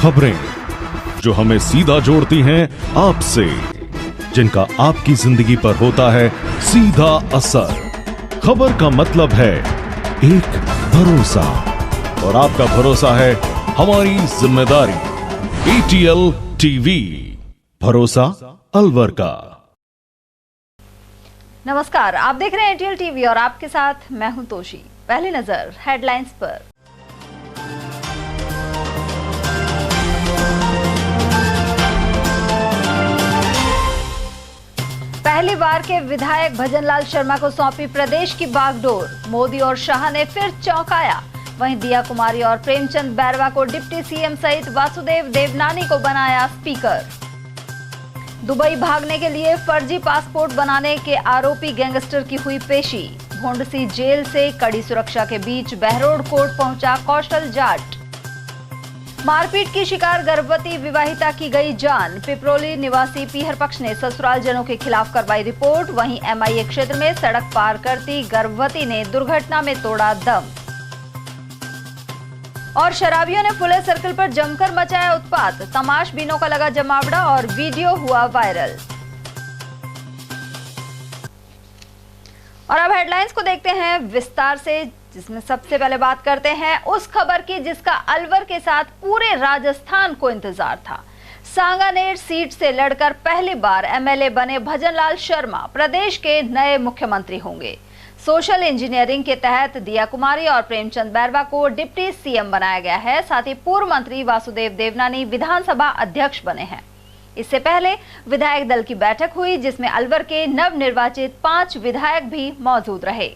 खबरें जो हमें सीधा जोड़ती हैं आपसे, जिनका आपकी जिंदगी पर होता है सीधा असर। खबर का मतलब है एक भरोसा, और आपका भरोसा है हमारी जिम्मेदारी। ATL टीवी, भरोसा अलवर का। नमस्कार, आप देख रहे हैं ATL टीवी और आपके साथ मैं हूं तोशी। पहली नजर हेडलाइंस पर। पहली बार के विधायक भजनलाल शर्मा को सौंपी प्रदेश की बागडोर। मोदी और शाह ने फिर चौंकाया। वहीं दिया कुमारी और प्रेमचंद बैरवा को डिप्टी सीएम सहित वासुदेव देवनानी को बनाया स्पीकर। दुबई भागने के लिए फर्जी पासपोर्ट बनाने के आरोपी गैंगस्टर की हुई पेशी। भोंडसी जेल से कड़ी सुरक्षा के बीच बहरोड कोर्ट पहुंचा कौशल जाट। मारपीट की शिकार गर्भवती विवाहिता की गई जान। पिपरोली निवासी पीहर पक्ष ने ससुरालजनों के खिलाफ करवाई रिपोर्ट। वहीं MIA क्षेत्र में सड़क पार करती गर्भवती ने दुर्घटना में तोड़ा दम। और शराबियों ने फुले सर्कल पर जमकर मचाया उत्पात। तमाशबीनों का लगा जमावड़ा और वीडियो हुआ वायरल। और अब हेडलाइंस को देखते हैं विस्तार से, जिसमें सबसे पहले बात करते हैं उस खबर की जिसका अलवर के साथ पूरे राजस्थान को इंतजार था। सांगानेर सीट से लड़कर पहली बार MLA बने भजनलाल शर्मा प्रदेश के नए मुख्यमंत्री होंगे। सोशल इंजीनियरिंग के तहत दिया कुमारी और प्रेमचंद बैरवा को डिप्टी सीएम बनाया गया है। साथ ही पूर्व मंत्री वासुदेव देवनानी विधानसभा अध्यक्ष बने हैं। इससे पहले विधायक दल की बैठक हुई, जिसमें अलवर के नवनिर्वाचित 5 विधायक भी मौजूद रहे।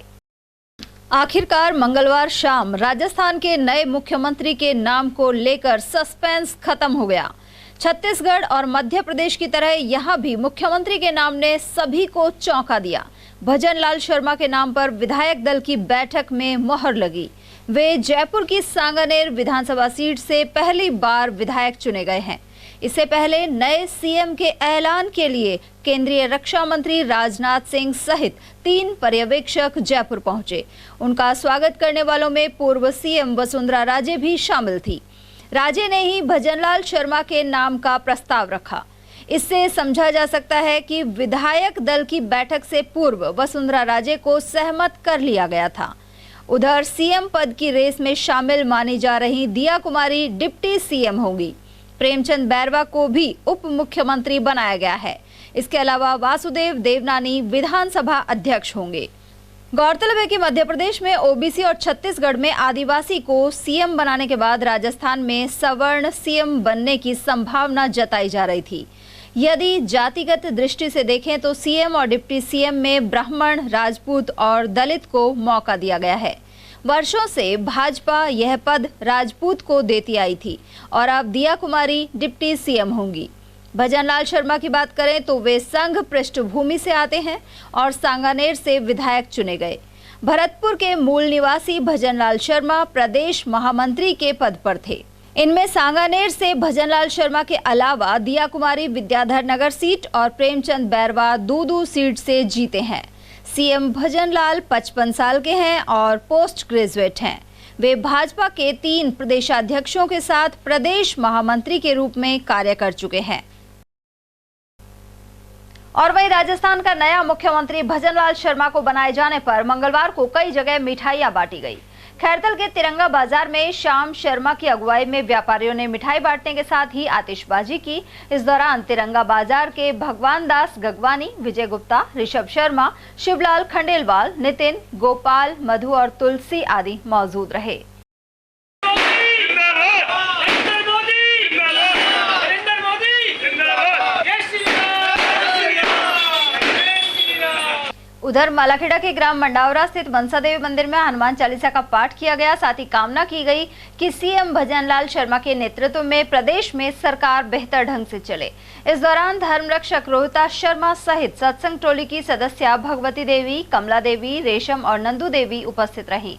आखिरकार मंगलवार शाम राजस्थान के नए मुख्यमंत्री के नाम को लेकर सस्पेंस खत्म हो गया। छत्तीसगढ़ और मध्य प्रदेश की तरह यहां भी मुख्यमंत्री के नाम ने सभी को चौंका दिया। भजनलाल शर्मा के नाम पर विधायक दल की बैठक में मोहर लगी। वे जयपुर की सांगानेर विधानसभा सीट से पहली बार विधायक चुने गए हैं। इससे पहले नए सीएम के ऐलान के लिए केंद्रीय रक्षा मंत्री राजनाथ सिंह सहित 3 पर्यवेक्षक जयपुर पहुंचे। उनका स्वागत करने वालों में पूर्व सीएम वसुंधरा राजे भी शामिल थी। राजे ने ही भजनलाल शर्मा के नाम का प्रस्ताव रखा। इससे समझा जा सकता है कि विधायक दल की बैठक से पूर्व वसुंधरा राजे को सहमत कर लिया गया था। उधर सीएम पद की रेस में शामिल मानी जा रही दिया कुमारी डिप्टी सीएम होंगी। प्रेमचंद बैरवा को भी उप मुख्यमंत्री बनाया गया है। इसके अलावा वासुदेव देवनानी विधानसभा अध्यक्ष होंगे। गौरतलब है कि मध्य प्रदेश में OBC और छत्तीसगढ़ में आदिवासी को सीएम बनाने के बाद राजस्थान में सवर्ण सीएम बनने की संभावना जताई जा रही थी। यदि जातिगत दृष्टि से देखें तो सीएम और डिप्टी सीएम में ब्राह्मण, राजपूत और दलित को मौका दिया गया है। वर्षों से भाजपा यह पद राजपूत को देती आई थी और अब दिया कुमारी डिप्टी सीएम होंगी। भजनलाल शर्मा की बात करें तो वे संघ पृष्ठभूमि से आते हैं और सांगानेर से विधायक चुने गए। भरतपुर के मूल निवासी भजनलाल शर्मा प्रदेश महामंत्री के पद पर थे। इनमें सांगानेर से भजनलाल शर्मा के अलावा दिया कुमारी विद्याधर नगर सीट और प्रेमचंद बैरवा दूदू सीट से जीते हैं। सीएम भजनलाल 55 साल के हैं और पोस्ट ग्रेजुएट हैं। वे भाजपा के 3 प्रदेशाध्यक्षों के साथ प्रदेश महामंत्री के रूप में कार्य कर चुके हैं। और वहीं राजस्थान का नया मुख्यमंत्री भजनलाल शर्मा को बनाए जाने पर मंगलवार को कई जगह मिठाइयां बांटी गई। खैरतल के तिरंगा बाजार में श्याम शर्मा की अगुवाई में व्यापारियों ने मिठाई बांटने के साथ ही आतिशबाजी की। इस दौरान तिरंगा बाजार के भगवान दास गगवानी, विजय गुप्ता, ऋषभ शर्मा, शिवलाल खंडेलवाल, नितिन, गोपाल, मधु और तुलसी आदि मौजूद रहे। उधर मालाखेड़ा के ग्राम मंडावरा स्थित मनसा देवी मंदिर में हनुमान चालीसा का पाठ किया गया। साथ ही कामना की गई कि सीएम भजनलाल शर्मा के नेतृत्व में प्रदेश में सरकार बेहतर ढंग से चले। इस दौरान धर्मरक्षक रोहितास शर्मा सहित सत्संग टोली की सदस्य भगवती देवी, कमला देवी, रेशम और नंदू देवी उपस्थित रही।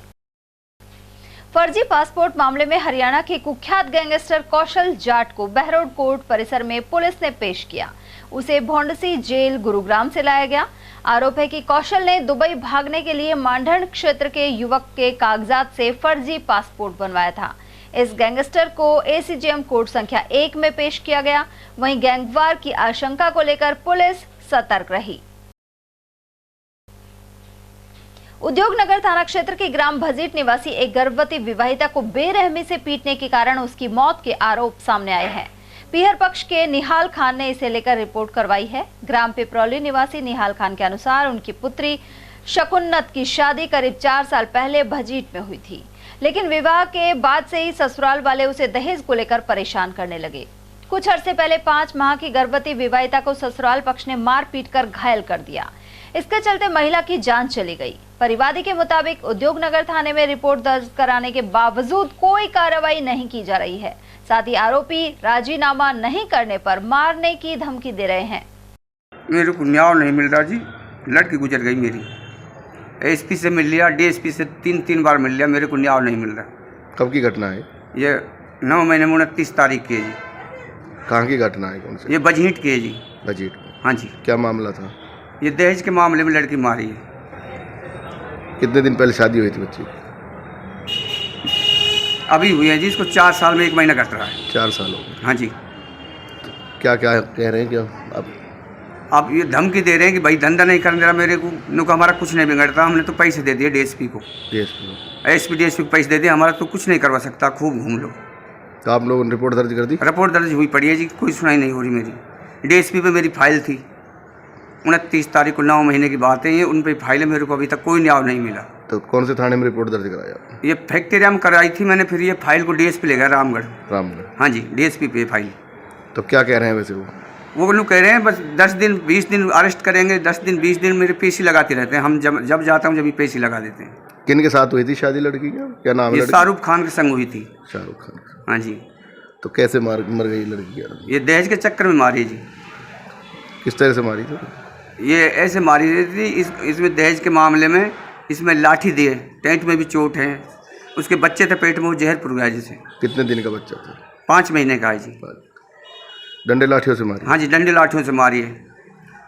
फर्जी पासपोर्ट मामले में हरियाणा के कुख्यात गैंगस्टर कौशल जाट को बहरोड कोर्ट परिसर में पुलिस ने पेश किया। उसे भोंडसी जेल गुरुग्राम से लाया गया। आरोप है कि कौशल ने दुबई भागने के लिए मांडण क्षेत्र के युवक के कागजात से फर्जी पासपोर्ट बनवाया था। इस गैंगस्टर को एसीजेएम कोर्ट संख्या 1 में पेश किया गया। वहीं गैंगवार की आशंका को लेकर पुलिस सतर्क रही। उद्योगनगर थाना क्षेत्र के ग्राम भजीट निवासी एक गर्भवती विवाहिता को बेरहमी से पीटने के कारण उसकी मौत के आरोप सामने आए हैं। पीहर पक्ष के निहाल खान ने इसे लेकर रिपोर्ट करवाई है। ग्राम पिपरौली निवासी निहाल खान के अनुसार उनकी पुत्री शकुन्नत की शादी करीब 4 साल पहले भजीट में हुई थी, लेकिन विवाह के बाद से ही ससुराल वाले उसे दहेज को लेकर परेशान करने लगे। कुछ अरसे पहले 5 माह की गर्भवती विवाहिता को ससुराल पक्ष ने मार पीट कर घायल कर दिया। इसके चलते महिला की जान चली गई। परिवादी के मुताबिक उद्योगनगर थाने में रिपोर्ट दर्ज कराने के बावजूद कोई कार्रवाई नहीं की जा रही है। साथ ही आरोपी राजीनामा नहीं करने पर मारने की धमकी दे रहे हैं। मेरे को न्याय नहीं मिल रहा जी, लड़की गुजर गई मेरी। एसपी से मिल लिया, डीएसपी से 3 बार मिल लिया, मेरे को न्याय नहीं मिल रहा। कब की घटना है ये 9 महीने 29 तारीख की है जी। कहाँ की घटना है, कौन से? ये बजहीट की है जी। बजट? हाँ जी। क्या मामला था? ये दहेज के मामले में लड़की मारी है। कितने दिन पहले शादी हुई थी बच्ची? अभी हुई है जी, इसको 4 साल में 1 महीना कट रहा है। 4 साल हो गए। हाँ जी। क्या क्या कह रहे हैं? क्या अब ये धमकी दे रहे हैं कि भाई धंधा नहीं करने रहा मेरे को, नुका हमारा कुछ नहीं बिगड़ता, हमने तो पैसे दे दिए डीएसपी को। एसपी डीएसपी को पैसे दे दिए, हमारा तो कुछ नहीं करवा सकता, खूब घूम लो। तो आप लोगों ने रिपोर्ट दर्ज कर दी? रिपोर्ट दर्ज हुई पड़ी है जी, कोई सुनाई नहीं हो रही मेरी। डीएसपी पे मेरी फाइल थी, 29 तारीख को 9 महीने की बात है ये, उन पर फाइल है, मेरे को अभी तक कोई न्याय नहीं मिला। तो कौन से थाने में रिपोर्ट दर्ज कराया? ये फैक्ट्री में कराई थी मैंने, फिर ये फाइल को डीएसपी ले गया रामगढ़। रामगढ़? हाँ जी, डीएसपी पे फाइल। तो क्या कह रहे हैं वैसे वो लोग कह रहे हैं बस 10 दिन 20 दिन अरेस्ट करेंगे, 10 दिन 20 दिन मेरे पेशी लगाते रहते हैं। हम जब जाता हूँ जब भी पेशी लगा देते हैं। किन के साथ हुई थी शादी लड़की की? क्या नाम है? शाहरुख खान के संग हुई थी। शाहरुख खान? हाँ जी। तो कैसे मर गई लड़की? ये दहेज के चक्कर में मारी जी। किस तरह से मारी थी? ये ऐसे मारी थी, इसमें दहेज के मामले में इसमें लाठी दिए, टेंट में भी चोट है, उसके बच्चे थे पेट में, वो जहर पुर गया जिसे। कितने दिन का बच्चा था? 5 महीने का है जी। डंडे लाठियों से मारी? हाँ जी, डंडे लाठियों से मारी है।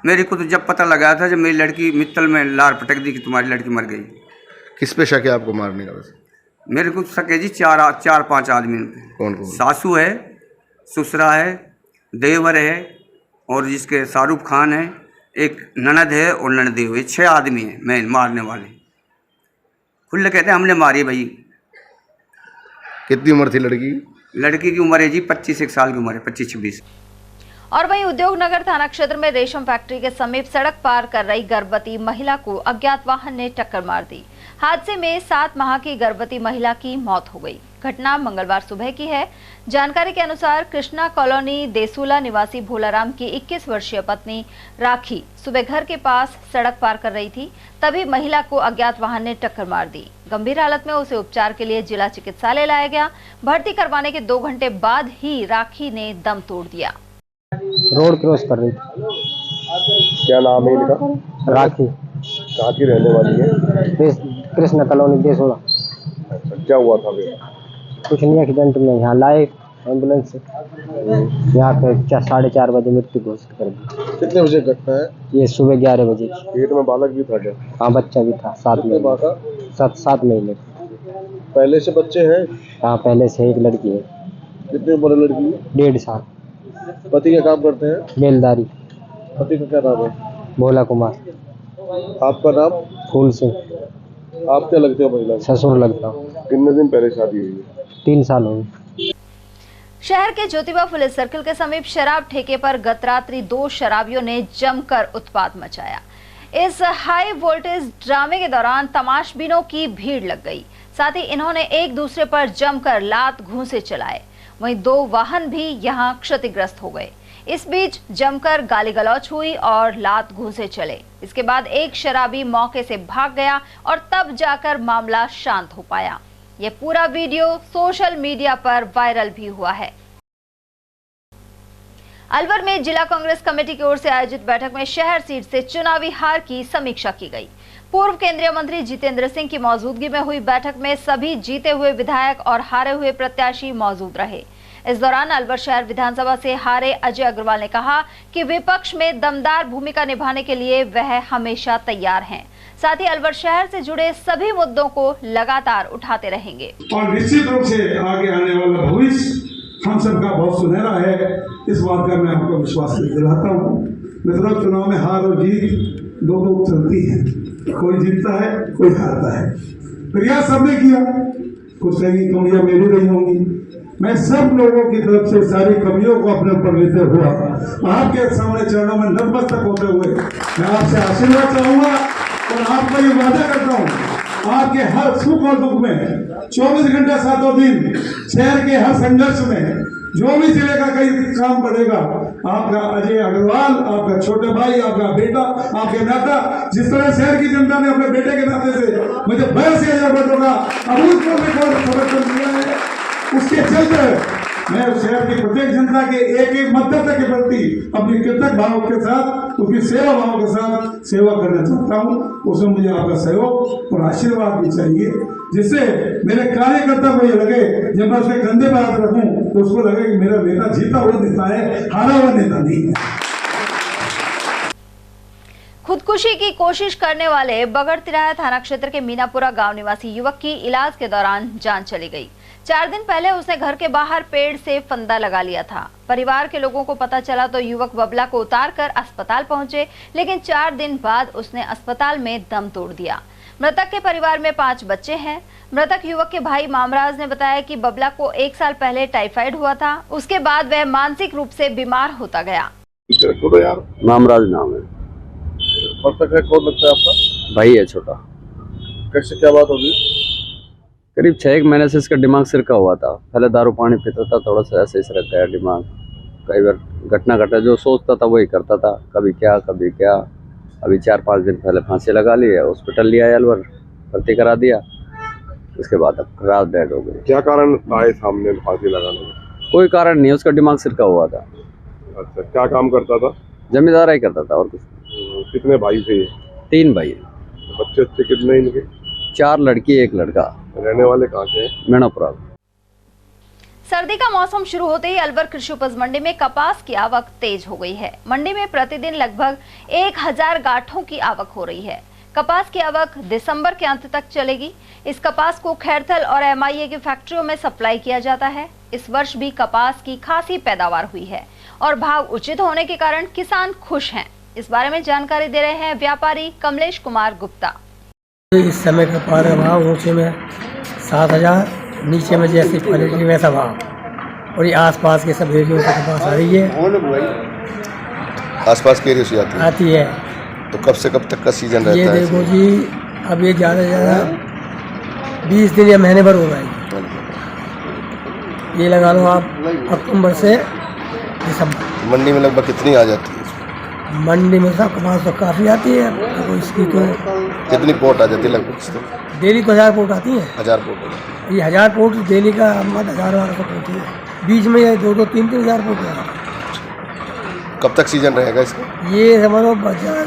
मेरे को तो जब पता लगा था, जब मेरी लड़की मित्तल में लार पटक दी कि तुम्हारी लड़की मर गई। किस पे शक है आपको मारने का वैसे? मेरे को शक है जी 4-5 आदमी। कौन कौन? सासू है, ससुरा है, देवर है, और जिसके शाहरुख खान है, एक ननद है और ननदी हुई। 6 आदमी हैं मैं मारने वाले। खुले कहते हैं हमने मारी भाई। कितनी उम्र थी लड़की? लड़की की उम्र है जी 25 साल की उम्र है, 25-26। और वहीं उद्योगनगर थाना क्षेत्र में रेशम फैक्ट्री के समीप सड़क पार कर रही गर्भवती महिला को अज्ञात वाहन ने टक्कर मार दी। हादसे में 7 माह की गर्भवती महिला की मौत हो गई। घटना मंगलवार सुबह की है। जानकारी के अनुसार कृष्णा कॉलोनी देसूला निवासी भोलाराम की 21 वर्षीय पत्नी राखी सुबह घर के पास सड़क पार कर रही थी, तभी महिला को अज्ञात वाहन ने टक्कर मार दी। गंभीर हालत में उसे उपचार के लिए जिला चिकित्सालय लाया गया। भर्ती करवाने के 2 घंटे बाद ही राखी ने दम तोड़ दिया। रोड क्रॉस कर रही थी। क्या नाम है इनका? राखी। कहाँ की रहने वाली है? कृष्ण कॉलोनी देसूला। क्या हुआ था फिर? कुछ नहीं, एक्सीडेंट में यहाँ लाए एम्बुलेंस से, यहाँ पे 4:30 बजे मृत्यु घोषित कर दी। कितने बजे घटना है? ये सुबह 11 बजे की। पेट में बालक भी था क्या? हाँ, बच्चा भी था 7 महीने। 7 महीने। पहले से बच्चे हैं? हाँ, पहले से एक लड़की है। कितनी उम्र लड़की? 1.5 साल। पति क्या काम करते हैं? बेलदारी। पति का क्या नाम है? भोला कुमार। आपका नाम? फूल सिंह। आप क्या लगते हो महिला? ससुर लगता हूँ। कितने दिन पहले शादी हुई है? 3 साल हो गए। शहर के ज्योतिबा पुलिस सर्किल के समीप शराब ठेके पर गत रात्रि 2 शराबियों ने जमकर उत्पात मचाया। इस हाई वोल्टेज ड्रामे के दौरान तमाशबीनों की भीड़ लग गई। साथ ही इन्होंने एक दूसरे पर जमकर लात घूंसे चलाए। वहीं 2 वाहन भी यहां क्षतिग्रस्त हो गए। इस बीच जमकर गाली गलौच हुई और लात घूंसे चले। इसके बाद एक शराबी मौके से भाग गया और तब जाकर मामला शांत हो पाया। यह पूरा वीडियो सोशल मीडिया पर वायरल भी हुआ है। अलवर में जिला कांग्रेस कमेटी की ओर से आयोजित बैठक में शहर सीट से चुनावी हार की समीक्षा की गई। पूर्व केंद्रीय मंत्री जितेंद्र सिंह की मौजूदगी में हुई बैठक में सभी जीते हुए विधायक और हारे हुए प्रत्याशी मौजूद रहे। इस दौरान अलवर शहर विधानसभा से हारे अजय अग्रवाल ने कहा कि विपक्ष में दमदार भूमिका निभाने के लिए वह हमेशा तैयार हैं। साथ ही अलवर शहर से जुड़े सभी मुद्दों को लगातार उठाते रहेंगे। और निश्चित रूप से आगे आने वाला भविष्य हम सबका बहुत सुनहरा है, इस बात का मैं आपको विश्वास दिलाता हूँ। मित्रों, चुनाव में हार और जीत दो चलती है, कोई जीतता है कोई हारता है। प्रयास सबने किया, कुछ कहीं कमियां मिल रही होंगी। मैं सब लोगों की तरफ से सारी कमियों को अपने ऊपर लेते हुआ आपके सामने चरणों में नतमस्तक होते हुए मैं आपसे आशीर्वाद चाहूंगा और आपको ये वादा करता हूँ, आपके हर सुख और दुख में 24 घंटे 7 दिन शहर के हर संघर्ष में जो भी जिले का कई काम पड़ेगा, आपका अजय अग्रवाल, आपका छोटे भाई, आपका बेटा, आपके नाता, जिस तरह शहर की जनता ने अपने बेटे के नाते से मुझे 82,000 वोटों का अभूतपूर्व समर्थन दिया है, उसके चलते मैं उस शहर की प्रत्येक जनता के एक मतदाता के प्रति अपनी कृतज्ञ भाव के साथ, उसकी सेवा भाव के साथ सेवा करना चाहता हूँ। उसमें मुझे आपका सहयोग और आशीर्वाद भी चाहिए, जिससे मेरे कार्यकर्ता को ये लगे, जब मैं उसके कंधे पर हाथ रखूं तो उसको लगे कि मेरा नेता जीता हुआ नेता है, हारा हुआ नेता नहीं है। खुदकुशी की कोशिश करने वाले बगड़ तिराया थाना क्षेत्र के मीनापुरा गांव निवासी युवक की इलाज के दौरान जान चली गई। 4 दिन पहले उसने घर के बाहर पेड़ से फंदा लगा लिया था। परिवार के लोगों को पता चला तो युवक बबला को उतारकर अस्पताल पहुंचे, लेकिन 4 दिन बाद उसने अस्पताल में दम तोड़ दिया। मृतक के परिवार में 5 बच्चे हैं। मृतक युवक के भाई मामराज ने बताया कि बबला को 1 साल पहले टाइफाइड हुआ था, उसके बाद वह मानसिक रूप से बीमार होता गया। मामराज नाम है। मृतक है, कौन लगता है आपका? भाई है छोटा। कैसे क्या बात होगी? करीब 6 महीने से इसका दिमाग सिरका हुआ था। पहले दारू पानी पीता था, थोड़ा सा ऐसे ही रहता है दिमाग। कई बार घटना घटा, जो सोचता था वही करता था, कभी क्या कभी क्या। अभी 4-5 दिन पहले फांसी लगा ली है, हॉस्पिटल लिया है, अलवर भर्ती करा दिया। उसके बाद अब रात डेड हो गई। क्या कारण आए सामने फांसी लगाने में? कोई कारण नहीं, उसका दिमाग सिरका हुआ था। अच्छा, क्या काम करता था? जमींदार ही करता था और कुछ। कितने भाई थे? 3 भाई। बच्चे अच्छे कितने इनके? 4 लड़की 1 लड़का। रहने वाले कहाँ के? मीनापुरा। सर्दी का मौसम शुरू होते ही अलवर कृषि उपज मंडी में कपास की आवक तेज हो गई है। मंडी में प्रतिदिन लगभग 1000 गांठों की आवक हो रही है। कपास की आवक दिसंबर के अंत तक चलेगी। इस कपास को खैरथल और MIA की फैक्ट्रियों में सप्लाई किया जाता है। इस वर्ष भी कपास की खासी पैदावार हुई है और भाव उचित होने के कारण किसान खुश हैं। इस बारे में जानकारी दे रहे हैं व्यापारी कमलेश कुमार गुप्ता। इस समय कपास का भाव ऊँचे में 7000, नीचे में जैसी क्वालिटी वैसा भाव। और ये आसपास के सब एरियो से कपास आ रही है। आसपास के एरियो से आती है। तो कब से कब तक का सीजन रहता है? ये देखो जी, अब ये ज़्यादा से ज़्यादा 20 दिन या महीने भर हो रहा है। ये लगा लो आप अक्टूबर से दिसंबर। मंडी में लगभग कितनी आ जाती है? मंडी में सब कपास तो काफ़ी आती है। तो इसकी तो कितनी पोट आ जाती है लगभग? डेली तो 1000 पोट आती है। 1000 पोट? ये 1000 पोट डेली का 1000-1200 पोट है। बीच में ये 2-2, 3-3 हज़ार पोट है। कब तक सीजन रहेगा इसका? ये समझो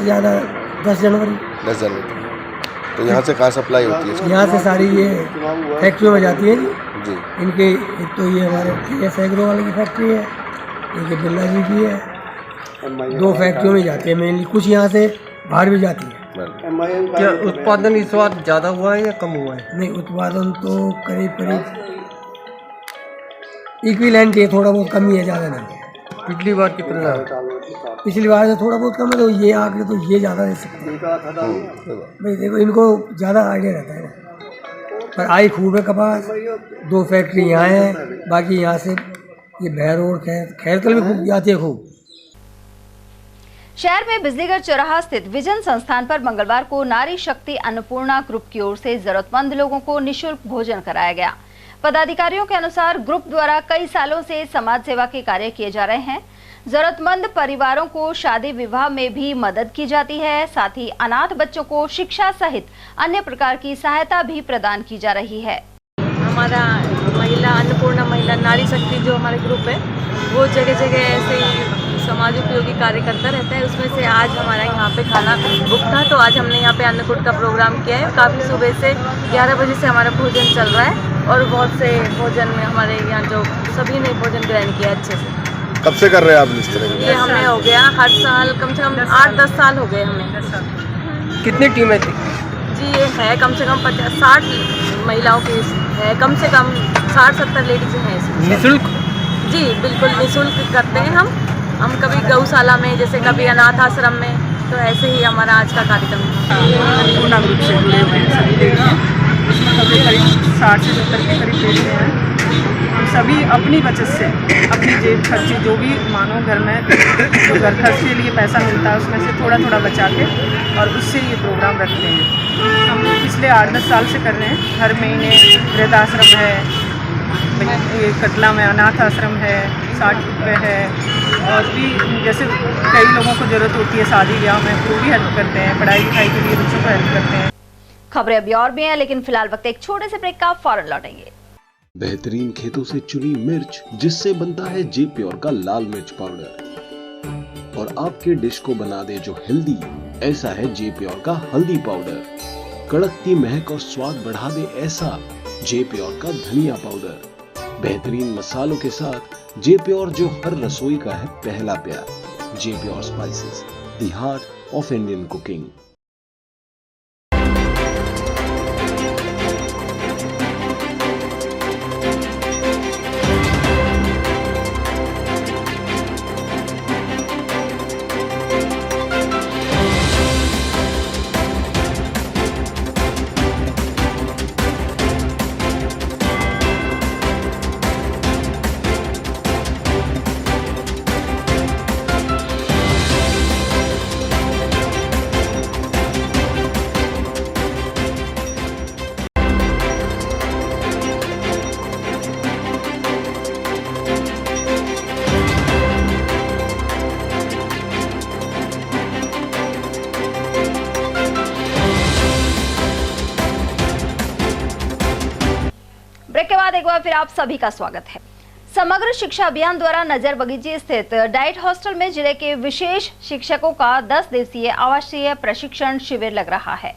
ज़्यादा 10 जनवरी। 10 जनवरी। तो यहाँ से कहाँ सप्लाई होती है? यहाँ से सारी ये फैक्ट्रियों में जाती है जी। इनके एक तो ये हमारे एग्रो वाले की फैक्ट्री है, एक बिरला जी की है। 2 फैक्ट्रियों में जाती है मेनली, कुछ यहाँ से बाहर भी जाती है। क्या उत्पादन इस बार ज़्यादा हुआ है या कम हुआ है? नहीं, उत्पादन तो करीब इक्विवेलेंट है, थोड़ा बहुत कम ही है, ज़्यादा नहीं। पिछली बार की तुलना? पिछली बार से थोड़ा बहुत कम है, तो ये आगे तो ये ज़्यादा दे सकते हैं भाई। देखो, इनको ज़्यादा आइडिया रहता है ना। पर आई खूब है कपास। 2 फैक्ट्री यहाँ है, बाकी यहाँ से ये बहरोड खैरतल भी खूब जाती है खूब। शहर में बिजलीगढ़ चौराहा स्थित विजन संस्थान पर मंगलवार को नारी शक्ति अन्नपूर्णा ग्रुप की ओर से जरूरतमंद लोगों को निःशुल्क भोजन कराया गया। पदाधिकारियों के अनुसार ग्रुप द्वारा कई सालों से समाज सेवा के कार्य किए जा रहे हैं। जरूरतमंद परिवारों को शादी विवाह में भी मदद की जाती है। साथ ही अनाथ बच्चों को शिक्षा सहित अन्य प्रकार की सहायता भी प्रदान की जा रही है। हमारा महिला अन्नपूर्णा महिला नारी शक्ति जो हमारे ग्रुप है, वो जगह जगह ऐसे ही समाज उपयोगी कार्य करता रहता है। उसमें से आज हमारा यहाँ पे खाना बुक था, तो आज हमने यहाँ पे अन्नकूट का प्रोग्राम किया है। काफ़ी सुबह से 11 बजे से हमारा भोजन चल रहा है। और बहुत से भोजन में हमारे यहाँ जो सभी ने भोजन ग्रहण किया अच्छे से। कब से कर रहे हैं आप इस तरह ये हमें हो गया हर साल कम से कम 8-10 साल हो गए हमें। कितनी टीमें थी? जी ये है कम से कम 50-60 महिलाओं की है, कम से कम 60-70 लेडीज हैं इसमें। निःशुल्क? जी बिल्कुल निःशुल्क करते हैं हम कभी गौशाला में, जैसे कभी अनाथ आश्रम में, तो ऐसे ही हमारा आज का कार्यक्रम है। पूर्ण ग्रुप से जुड़े हुए हैं सभी लेडीज, इसमें करीब 60 से 70 के करीब लेडीज हैं। हम सभी अपनी बचत से अपनी जेब खर्ची जो भी मानो घर में जो घर खर्च के लिए पैसा मिलता है उसमें से थोड़ा थोड़ा बचा के और उससे ये प्रोग्राम रखते हैं। हम पिछले 8-10 साल से कर रहे हैं। हर महीने वृद्धाश्रम है, ये कटला में अनाथ आश्रम है, 60 रुपये है, और भी जैसे कई लोगों को ज़रूरत होती है शादी ब्याह में, वो भी हेल्प करते हैं, पढ़ाई लिखाई के लिए बच्चों को हेल्प करते हैं। खबरें अभी और भी हैं, लेकिन फिलहाल वक्त एक छोटे से ब्रेक का, फौरन लौटेंगे। बेहतरीन खेतों से चुनी मिर्च, जिससे बनता है जे प्योर का लाल मिर्च पाउडर, और आपके डिश को बना दे जो हेल्दी, ऐसा है जे प्योर का हल्दी पाउडर। कड़कती महक और स्वाद बढ़ा दे ऐसा जे प्योर का धनिया पाउडर। बेहतरीन मसालों के साथ जे प्योर, जो हर रसोई का है पहला प्यार। J pure spices, the heart of Indian cooking. Break के बाद एक बार फिर आप सभी का स्वागत है। समग्र शिक्षा अभियान द्वारा नजर बगीची स्थित डाइट हॉस्टल में जिले के विशेष शिक्षकों का 10 दिवसीय आवासीय प्रशिक्षण शिविर लग रहा है।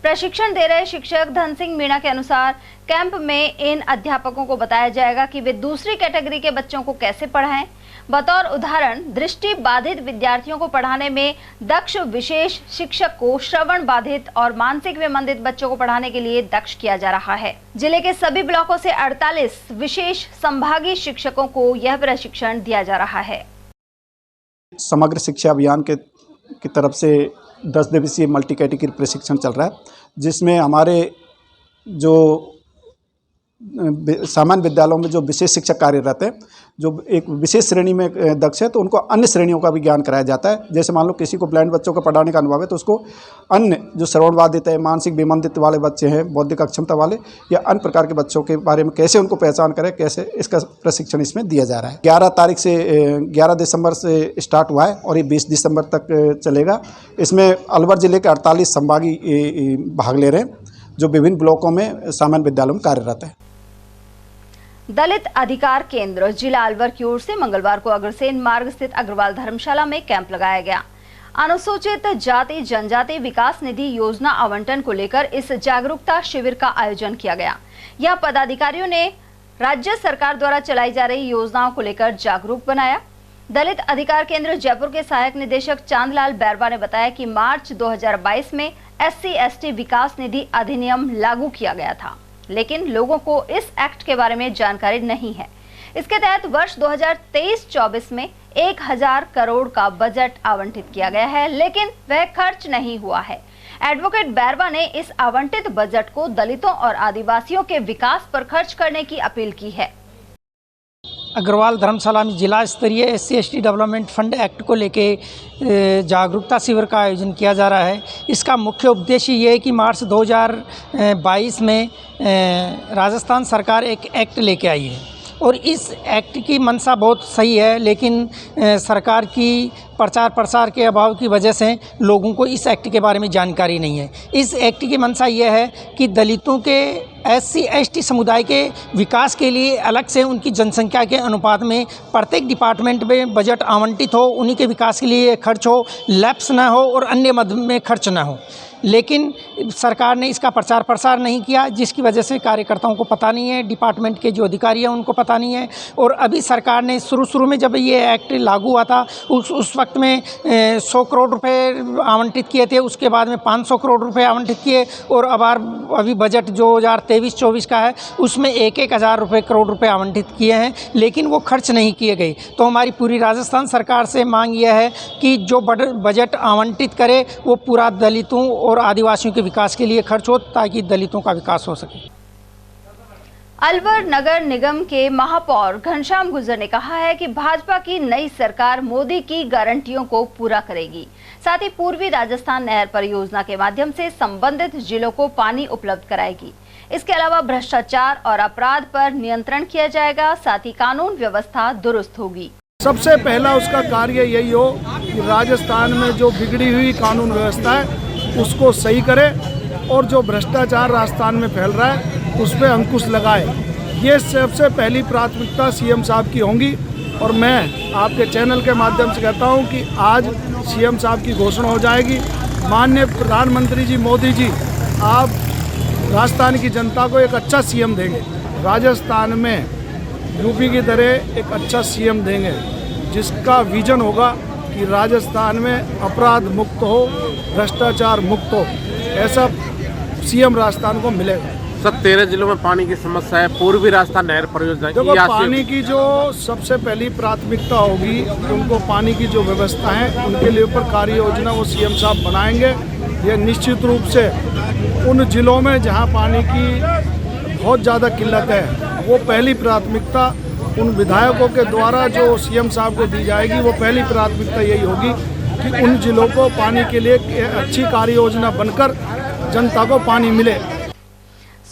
प्रशिक्षण दे रहे शिक्षक धन सिंह मीणा के अनुसार कैंप में इन अध्यापकों को बताया जाएगा कि वे दूसरी कैटेगरी के बच्चों को कैसे पढ़ाएं। बतौर उदाहरण, दृष्टि बाधित विद्यार्थियों को पढ़ाने में दक्ष विशेष शिक्षक को श्रवण बाधित और मानसिक विमंदित बच्चों को पढ़ाने के लिए दक्ष किया जा रहा है। जिले के सभी ब्लॉकों से 48 विशेष संभागीय शिक्षकों को यह प्रशिक्षण दिया जा रहा है। समग्र शिक्षा अभियान की तरफ से 10 दिवसीय मल्टी कैटेगरी प्रशिक्षण चल रहा है, जिसमें हमारे जो सामान्य विद्यालयों में जो विशेष शिक्षक कार्यरत हैं, जो एक विशेष श्रेणी में दक्ष है, तो उनको अन्य श्रेणियों का भी ज्ञान कराया जाता है। जैसे मान लो किसी को ब्लाइंड बच्चों को पढ़ाने का अनुभव है, तो उसको अन्य जो श्रवण बाधित है, मानसिक विमंदित वाले बच्चे हैं, बौद्धिक अक्षमता वाले या अन्य प्रकार के बच्चों के बारे में कैसे उनको पहचान करें, कैसे इसका प्रशिक्षण इसमें दिया जा रहा है। 11 दिसंबर से स्टार्ट हुआ है और ये 20 दिसंबर तक चलेगा। इसमें अलवर जिले के 48 संभागी भाग ले रहे हैं, जो विभिन्न ब्लॉकों में सामान्य विद्यालयों में कार्यरत है। दलित अधिकार केंद्र जिला अलवर की ओर से मंगलवार को अग्रसेन मार्ग स्थित अग्रवाल धर्मशाला में कैंप लगाया गया। अनुसूचित जाति जनजाति विकास निधि योजना आवंटन को लेकर इस जागरूकता शिविर का आयोजन किया गया। यह पदाधिकारियों ने राज्य सरकार द्वारा चलाई जा रही योजनाओं को लेकर जागरूक बनाया। दलित अधिकार केंद्र जयपुर के सहायक निदेशक चांदलाल बैरवा ने बताया कि मार्च 2022 में SC/ST विकास निधि अधिनियम लागू किया गया था, लेकिन लोगों को इस एक्ट के बारे में जानकारी नहीं है। इसके तहत वर्ष 2023-24 में 1000 करोड़ का बजट आवंटित किया गया है, लेकिन वह खर्च नहीं हुआ है। एडवोकेट बैरवा ने इस आवंटित बजट को दलितों और आदिवासियों के विकास पर खर्च करने की अपील की है। अग्रवाल धर्मशाला में जिला स्तरीय SC/ST डेवलपमेंट फंड एक्ट को लेके जागरूकता शिविर का आयोजन किया जा रहा है। इसका मुख्य उद्देश्य ये है कि मार्च 2022 में राजस्थान सरकार एक एक्ट लेके आई है और इस एक्ट की मंशा बहुत सही है, लेकिन सरकार की प्रचार प्रसार के अभाव की वजह से लोगों को इस एक्ट के बारे में जानकारी नहीं है। इस एक्ट की मंशा ये है कि दलितों के SC/ST समुदाय के विकास के लिए अलग से उनकी जनसंख्या के अनुपात में प्रत्येक डिपार्टमेंट में बजट आवंटित हो, उन्हीं के विकास के लिए खर्च हो, लैप्स ना हो और अन्य मद में खर्च ना हो। लेकिन सरकार ने इसका प्रचार प्रसार नहीं किया, जिसकी वजह से कार्यकर्ताओं को पता नहीं है, डिपार्टमेंट के जो अधिकारी हैं उनको पता नहीं है। और अभी सरकार ने शुरू में जब ये एक्ट लागू हुआ था उस वक्त में 100 करोड़ रुपए आवंटित किए थे, उसके बाद में 500 करोड़ रुपए आवंटित किए और अभी बजट जो 2023-24 का है उसमें 1,000 करोड़ रुपए आवंटित किए हैं, लेकिन वो खर्च नहीं किए गए। तो हमारी पूरी राजस्थान सरकार से मांग यह है कि जो बजट आवंटित करे वो पूरा दलितों और आदिवासियों के विकास के लिए खर्च हो, ताकि दलितों का विकास हो सके। अलवर नगर निगम के महापौर घनश्याम गुर्जर ने कहा है कि भाजपा की नई सरकार मोदी की गारंटियों को पूरा करेगी। साथ ही पूर्वी राजस्थान नहर परियोजना के माध्यम से संबंधित जिलों को पानी उपलब्ध कराएगी। इसके अलावा भ्रष्टाचार और अपराध पर नियंत्रण किया जाएगा, साथ ही कानून व्यवस्था दुरुस्त होगी। सबसे पहला उसका कार्य यही हो कि राजस्थान में जो बिगड़ी हुई कानून व्यवस्था है उसको सही करे और जो भ्रष्टाचार राजस्थान में फैल रहा है उस पर अंकुश लगाए। ये सबसे पहली प्राथमिकता सीएम साहब की होंगी। और मैं आपके चैनल के माध्यम से कहता हूं कि आज सीएम साहब की घोषणा हो जाएगी। माननीय प्रधानमंत्री जी मोदी जी, आप राजस्थान की जनता को एक अच्छा सीएम देंगे, राजस्थान में यूपी की तरह एक अच्छा सीएम देंगे जिसका विजन होगा कि राजस्थान में अपराध मुक्त हो, भ्रष्टाचार मुक्त हो। ऐसा सीएम राजस्थान को मिलेगा। सर 13 जिलों में पानी की समस्या है, पूर्वी राजस्थान नहर परियोजना। देखो, पानी की जो सबसे पहली प्राथमिकता होगी कि उनको पानी की जो व्यवस्था है उनके लिए ऊपर कार्य योजना वो सीएम साहब बनाएंगे। ये निश्चित रूप से उन जिलों में जहां पानी की बहुत ज़्यादा किल्लत है वो पहली प्राथमिकता उन विधायकों के द्वारा जो सीएम साहब को दी जाएगी, वो पहली प्राथमिकता यही होगी कि उन जिलों को पानी के लिए अच्छी कार्य योजना बनकर जनता को पानी मिले।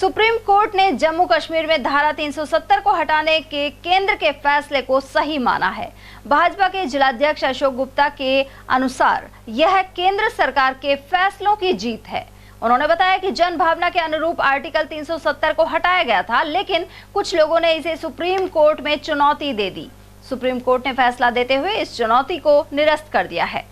सुप्रीम कोर्ट ने जम्मू कश्मीर में धारा 370 को हटाने के केंद्र के फैसले को सही माना है। भाजपा के जिलाध्यक्ष अशोक गुप्ता के अनुसार यह केंद्र सरकार के फैसलों की जीत है। उन्होंने बताया कि जन भावना के अनुरूप आर्टिकल 370 को हटाया गया था, लेकिन कुछ लोगों ने इसे सुप्रीम कोर्ट में चुनौती दे दी। सुप्रीम कोर्ट ने फैसला देते हुए इस चुनौती को निरस्त कर दिया है।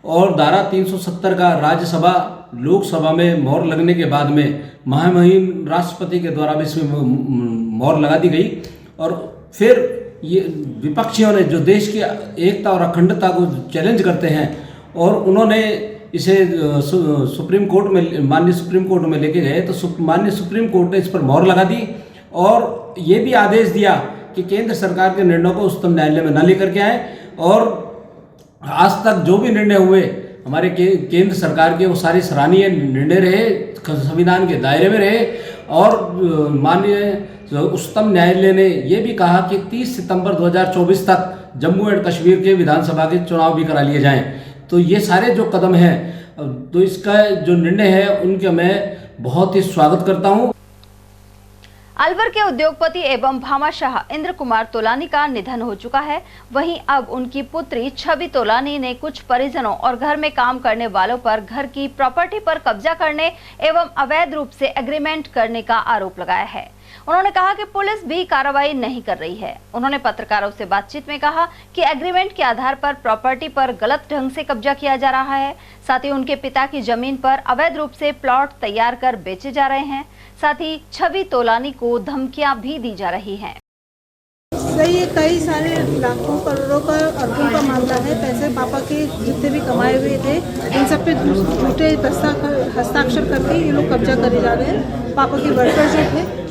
और धारा 370 का राज्यसभा लोकसभा में मोहर लगने के बाद में महामहिम राष्ट्रपति के द्वारा भी इसमें मोहर लगा दी गई। और फिर ये विपक्षियों ने जो देश की एकता और अखंडता को चैलेंज करते हैं और उन्होंने इसे सुप्रीम कोर्ट में माननीय सुप्रीम कोर्ट में लेके गए, तो माननीय सुप्रीम कोर्ट ने इस पर मोहर लगा दी और ये भी आदेश दिया कि केंद्र सरकार के निर्णयों को उच्चतम न्यायालय में न लेकर के आए। और आज तक जो भी निर्णय हुए हमारे केंद्र सरकार के वो सारे सराहनीय निर्णय रहे, संविधान के दायरे में रहे। और माननीय उच्चतम न्यायालय ने ये भी कहा कि 30 सितंबर 2024 तक जम्मू एंड कश्मीर के विधानसभा के चुनाव भी करा लिए जाएं। तो ये सारे जो कदम हैं, तो इसका जो निर्णय है उनके मैं बहुत ही स्वागत करता हूँ। अलवर के उद्योगपति एवं भामाशाह इंद्र कुमार तोलानी का निधन हो चुका है। वहीं अब उनकी पुत्री छवि तोलानी ने कुछ परिजनों और घर में काम करने वालों पर घर की प्रॉपर्टी पर कब्जा करने एवं अवैध रूप से एग्रीमेंट करने का आरोप लगाया है। उन्होंने कहा कि पुलिस भी कार्रवाई नहीं कर रही है। उन्होंने पत्रकारों से बातचीत में कहा कि एग्रीमेंट के आधार पर प्रॉपर्टी पर गलत ढंग से कब्जा किया जा रहा है। साथ ही उनके पिता की जमीन पर अवैध रूप से प्लॉट तैयार कर बेचे जा रहे हैं। साथ ही छवि तोलानी को धमकियां भी दी जा रही हैं। ये कई सारे लाखों करोड़ों का अरबों का मामला है। पैसे पापा के जितने भी कमाए हुए थे इन सब पे झूठे हस्ताक्षर करके ये लोग कब्जा करे जा रहे हैं। पापा के वर्कर जो थे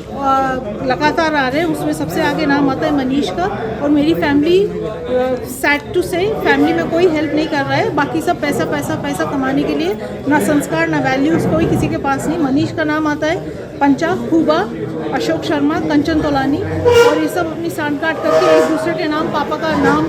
लगातार आ रहे हैं, उसमें सबसे आगे नाम आता है मनीष का। और मेरी फैमिली सैड टू से फैमिली में कोई हेल्प नहीं कर रहा है। बाकी सब पैसा पैसा पैसा कमाने के लिए, ना संस्कार ना वैल्यूज़ कोई किसी के पास नहीं। मनीष का नाम आता है, पंचा, खूबा, अशोक शर्मा, कंचन तोलानी, और ये सब अपनी सांठ काट करके एक दूसरे के नाम पापा का नाम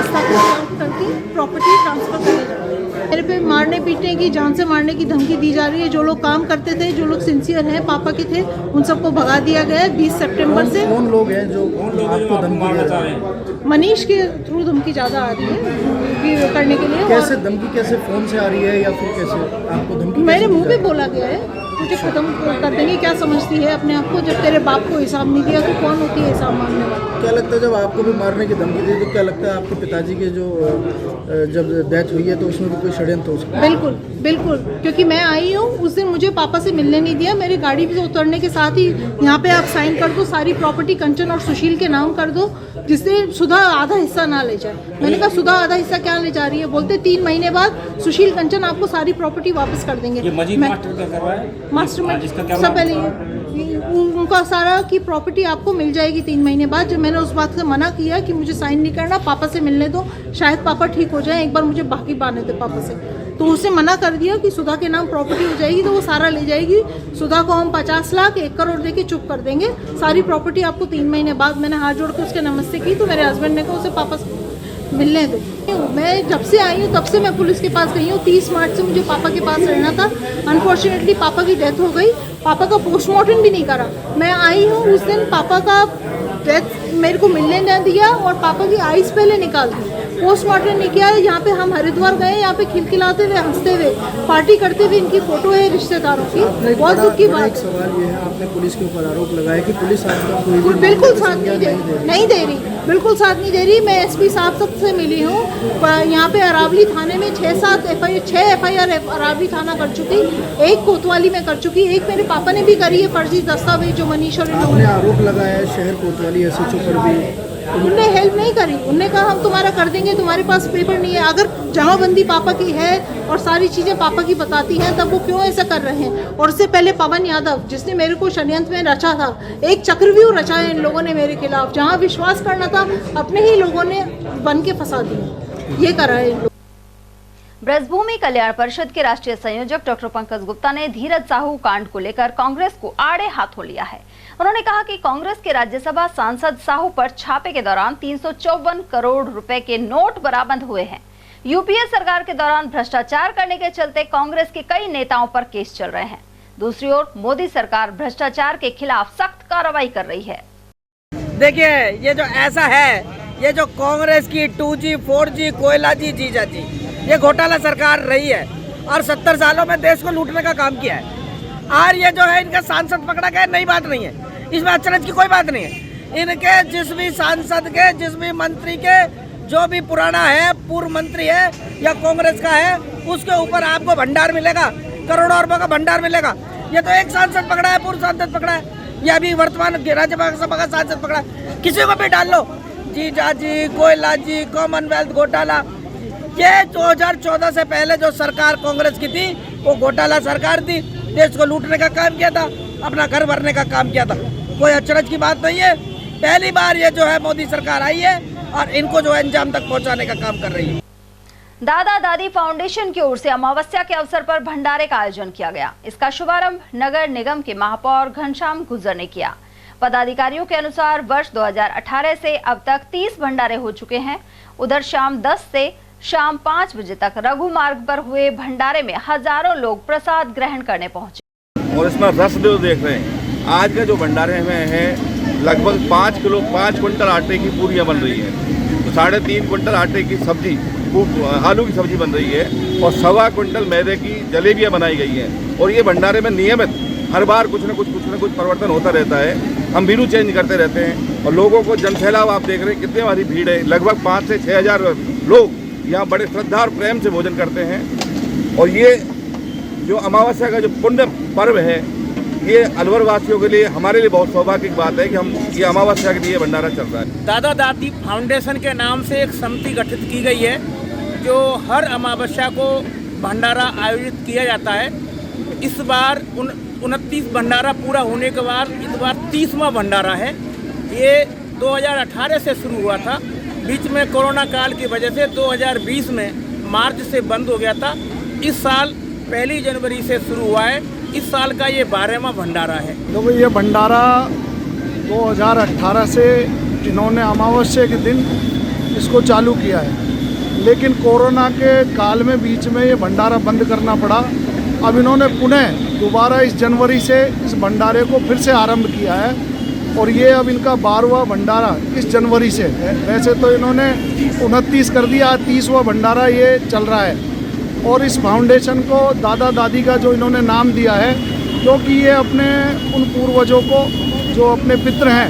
हस्ताक्षर करके प्रॉपर्टी ट्रांसफर करे जा रहे हैं। मेरे पे मारने पीटने की, जान से मारने की धमकी दी जा रही है। जो लोग काम करते थे, जो लोग सिंसियर हैं, पापा के थे, उन सबको भगा दिया गया है 20 सितंबर से। कौन लोग हैं जो आपको धमकी दे रहे हैं? मनीष के थ्रू धमकी ज़्यादा आ रही है करने के लिए। कैसे धमकी, कैसे फोन से आ रही है या फिर कैसे आपको धमकी? मेरे मुंह पे बोला गया है मुझे खत्म कर देंगे। क्या समझती है अपने आप को? जब तेरे बाप को हिसाब नहीं दिया तो कौन होती है हिसाब मांगने वाली? क्या लगता है जब आपको भी मारने की धमकी दी तो क्या लगता है आपके पिताजी के जो जब डेथ हुई है तो उसमें भी कोई षड्यंत्र हो सकता है? बिल्कुल बिल्कुल, क्योंकि मैं आई हूँ उस दिन मुझे पापा से मिलने नहीं दिया। मेरी गाड़ी से उतरने के साथ ही यहाँ पे आप साइन कर दो, सारी प्रॉपर्टी कंचन और सुशील के नाम कर दो, जिससे सुधा आधा हिस्सा ना ले जाए। मैंने कहा सुधा आधा हिस्सा क्या ले जा रही है? बोलते 3 महीने बाद सुशील कंचन आपको सारी प्रॉपर्टी वापस कर देंगे। मास्टर सब पहले उनका सारा की प्रॉपर्टी आपको मिल जाएगी 3 महीने बाद। जब मैंने उस बात से मना किया कि मुझे साइन नहीं करना, पापा से मिलने दो, शायद पापा ठीक हो जाए, एक बार मुझे बाकी बांधे थे पापा से, तो उसे मना कर दिया कि सुधा के नाम प्रॉपर्टी हो जाएगी तो वो सारा ले जाएगी। सुधा को हम 50 लाख 1 करोड़ दे के चुप कर देंगे, सारी प्रॉपर्टी आपको 3 महीने बाद। मैंने हाथ जोड़ के उसके नमस्ते की तो मेरे हस्बैंड ने कहा उसे पापा से मिलने दो। मैं जब से आई हूँ तब से मैं पुलिस के पास गई हूँ। 30 मार्च से मुझे पापा के पास रहना था। अनफॉर्चुनेटली पापा की डेथ हो गई, पापा का पोस्टमार्टम भी नहीं करा। मैं आई हूँ उस दिन पापा का डेथ मेरे को मिलने न दिया और पापा की आइस पहले निकाल दी, पोस्टमार्टम नहीं किया। यहाँ पे हम हरिद्वार गए, यहाँ पे खिलखिलाते हुए, हंसते हुए, पार्टी करते हुए इनकी फोटो है रिश्तेदारों की। बहुत दुख की बात। सवाल ये है, आपने पुलिस के ऊपर आरोप लगाया कि पुलिस आपका कोई बिल्कुल साथ नहीं दे रही, बिल्कुल साथ नहीं दे रही। मैं एसपी साहब तक से मिली हूँ। यहाँ पे अरावली थाने में 6 एफआईआर अरावली थाना कर चुकी, 1 कोतवाली में कर चुकी, 1 मेरे पापा ने भी करी है फर्जी दस्तावेज जो मनीष और आपने आरोप लगाया है शहर कोतवाली एसएचओ पर भी। उनने हेल्प नहीं करी। उनने कहा हम तुम्हारा कर देंगे, तुम्हारे पास पेपर नहीं है। अगर जमाबंदी पापा की है और सारी चीज़ें पापा की बताती हैं तब वो क्यों ऐसा कर रहे हैं? और उससे पहले पवन यादव जिसने मेरे को षड्यंत्र में रचा था, एक चक्रव्यूह रचा है इन लोगों ने मेरे खिलाफ। जहाँ विश्वास करना था अपने ही लोगों ने बन के फंसा दिया। ये करा है इन लोगों। ब्रजभूमि कल्याण परिषद के राष्ट्रीय संयोजक डॉक्टर पंकज गुप्ता ने धीरज साहू कांड को लेकर कांग्रेस को आड़े हाथों लिया है। उन्होंने कहा कि कांग्रेस के राज्यसभा सांसद साहू पर छापे के दौरान 354 करोड़ रुपए के नोट बरामद हुए हैं। यूपीए सरकार के दौरान भ्रष्टाचार करने के चलते कांग्रेस के कई नेताओं पर केस चल रहे हैं। दूसरी ओर मोदी सरकार भ्रष्टाचार के खिलाफ सख्त कार्रवाई कर रही है। देखिए, ये जो ऐसा है, ये जो कांग्रेस की 2G 4G कोयला जी जीजा जी, ये घोटाला सरकार रही है और 70 सालों में देश को लूटने का काम किया है। और ये जो है इनका सांसद पकड़ा गया, नई बात नहीं है, इसमें अचरज की कोई बात नहीं है। इनके जिस भी सांसद के, जिस भी मंत्री के, जो भी पुराना है, पूर्व मंत्री है या कांग्रेस का है, उसके ऊपर आपको भंडार मिलेगा, करोड़ों रुपए का भंडार मिलेगा। ये तो एक सांसद पकड़ा है, पूर्व सांसद पकड़ा है, या अभी वर्तमान राज्यसभा का सांसद पकड़ा है, किसी को भी डाल लो। जीजा जी, कोयला जी, कॉमनवेल्थ घोटाला, ये 2014 से पहले जो सरकार कांग्रेस की थी वो घोटाला सरकार थी, देश को लूटने का काम किया था, अपना घर भरने का काम किया था। कोई अचरज की बात नहीं है। पहली बार ये जो है मोदी सरकार आई है और इनको जो है अंजाम तक पहुंचाने का काम कर रही है। दादा दादी फाउंडेशन की ओर से अमावस्या के अवसर पर भंडारे का आयोजन किया गया। इसका शुभारंभ नगर निगम के महापौर घनश्याम गुर्जर ने किया। पदाधिकारियों के अनुसार वर्ष 2018 से अब तक 30 भंडारे हो चुके हैं। उधर शाम 10 से शाम 5 बजे तक रघु मार्ग पर हुए भंडारे में हजारों लोग प्रसाद ग्रहण करने पहुंचे। और इसमें रस जो देख रहे हैं, आज का जो भंडारे में है लगभग 5 क्विंटल आटे की पूरियां बन रही है, तो 3.5 क्विंटल आटे की सब्जी, आलू की सब्जी बन रही है और 1.25 क्विंटल मैदे की जलेबियां बनाई गई हैं। और ये भंडारे में नियमित हर बार कुछ न कुछ परिवर्तन होता रहता है। हम मेनू चेंज करते रहते हैं और लोगों को जनसैलाब आप देख रहे हैं, कितनी हमारी भीड़ है। लगभग 5 से 6 हज़ार लोग यहाँ बड़े श्रद्धा और प्रेम से भोजन करते हैं। और ये जो अमावस्या का जो पुण्य पर्व है, ये अलवर वासियों के लिए, हमारे लिए बहुत सौभाग्य की बात है कि हम ये अमावस्या के लिए भंडारा चल रहा है। दादा दादी फाउंडेशन के नाम से एक समिति गठित की गई है जो हर अमावस्या को भंडारा आयोजित किया जाता है। इस बार 29 भंडारा पूरा होने के बाद इस बार 30वां भंडारा है। ये 2018 से शुरू हुआ था, बीच में कोरोना काल की वजह से 2020 में मार्च से बंद हो गया था। इस साल 1 जनवरी से शुरू हुआ है। इस साल का ये 12वां भंडारा है। तो ये भंडारा 2018 से इन्होंने अमावस्या के दिन इसको चालू किया है, लेकिन कोरोना के काल में बीच में ये भंडारा बंद करना पड़ा। अब इन्होंने पुनः दोबारा इस जनवरी से इस भंडारे को फिर से आरंभ किया है और ये अब इनका 12वां भंडारा इस जनवरी से है। वैसे तो इन्होंने 29 कर दिया, 30वां भंडारा ये चल रहा है। और इस फाउंडेशन को दादा दादी का जो इन्होंने नाम दिया है, क्योंकि ये अपने उन पूर्वजों को जो अपने पितृ हैं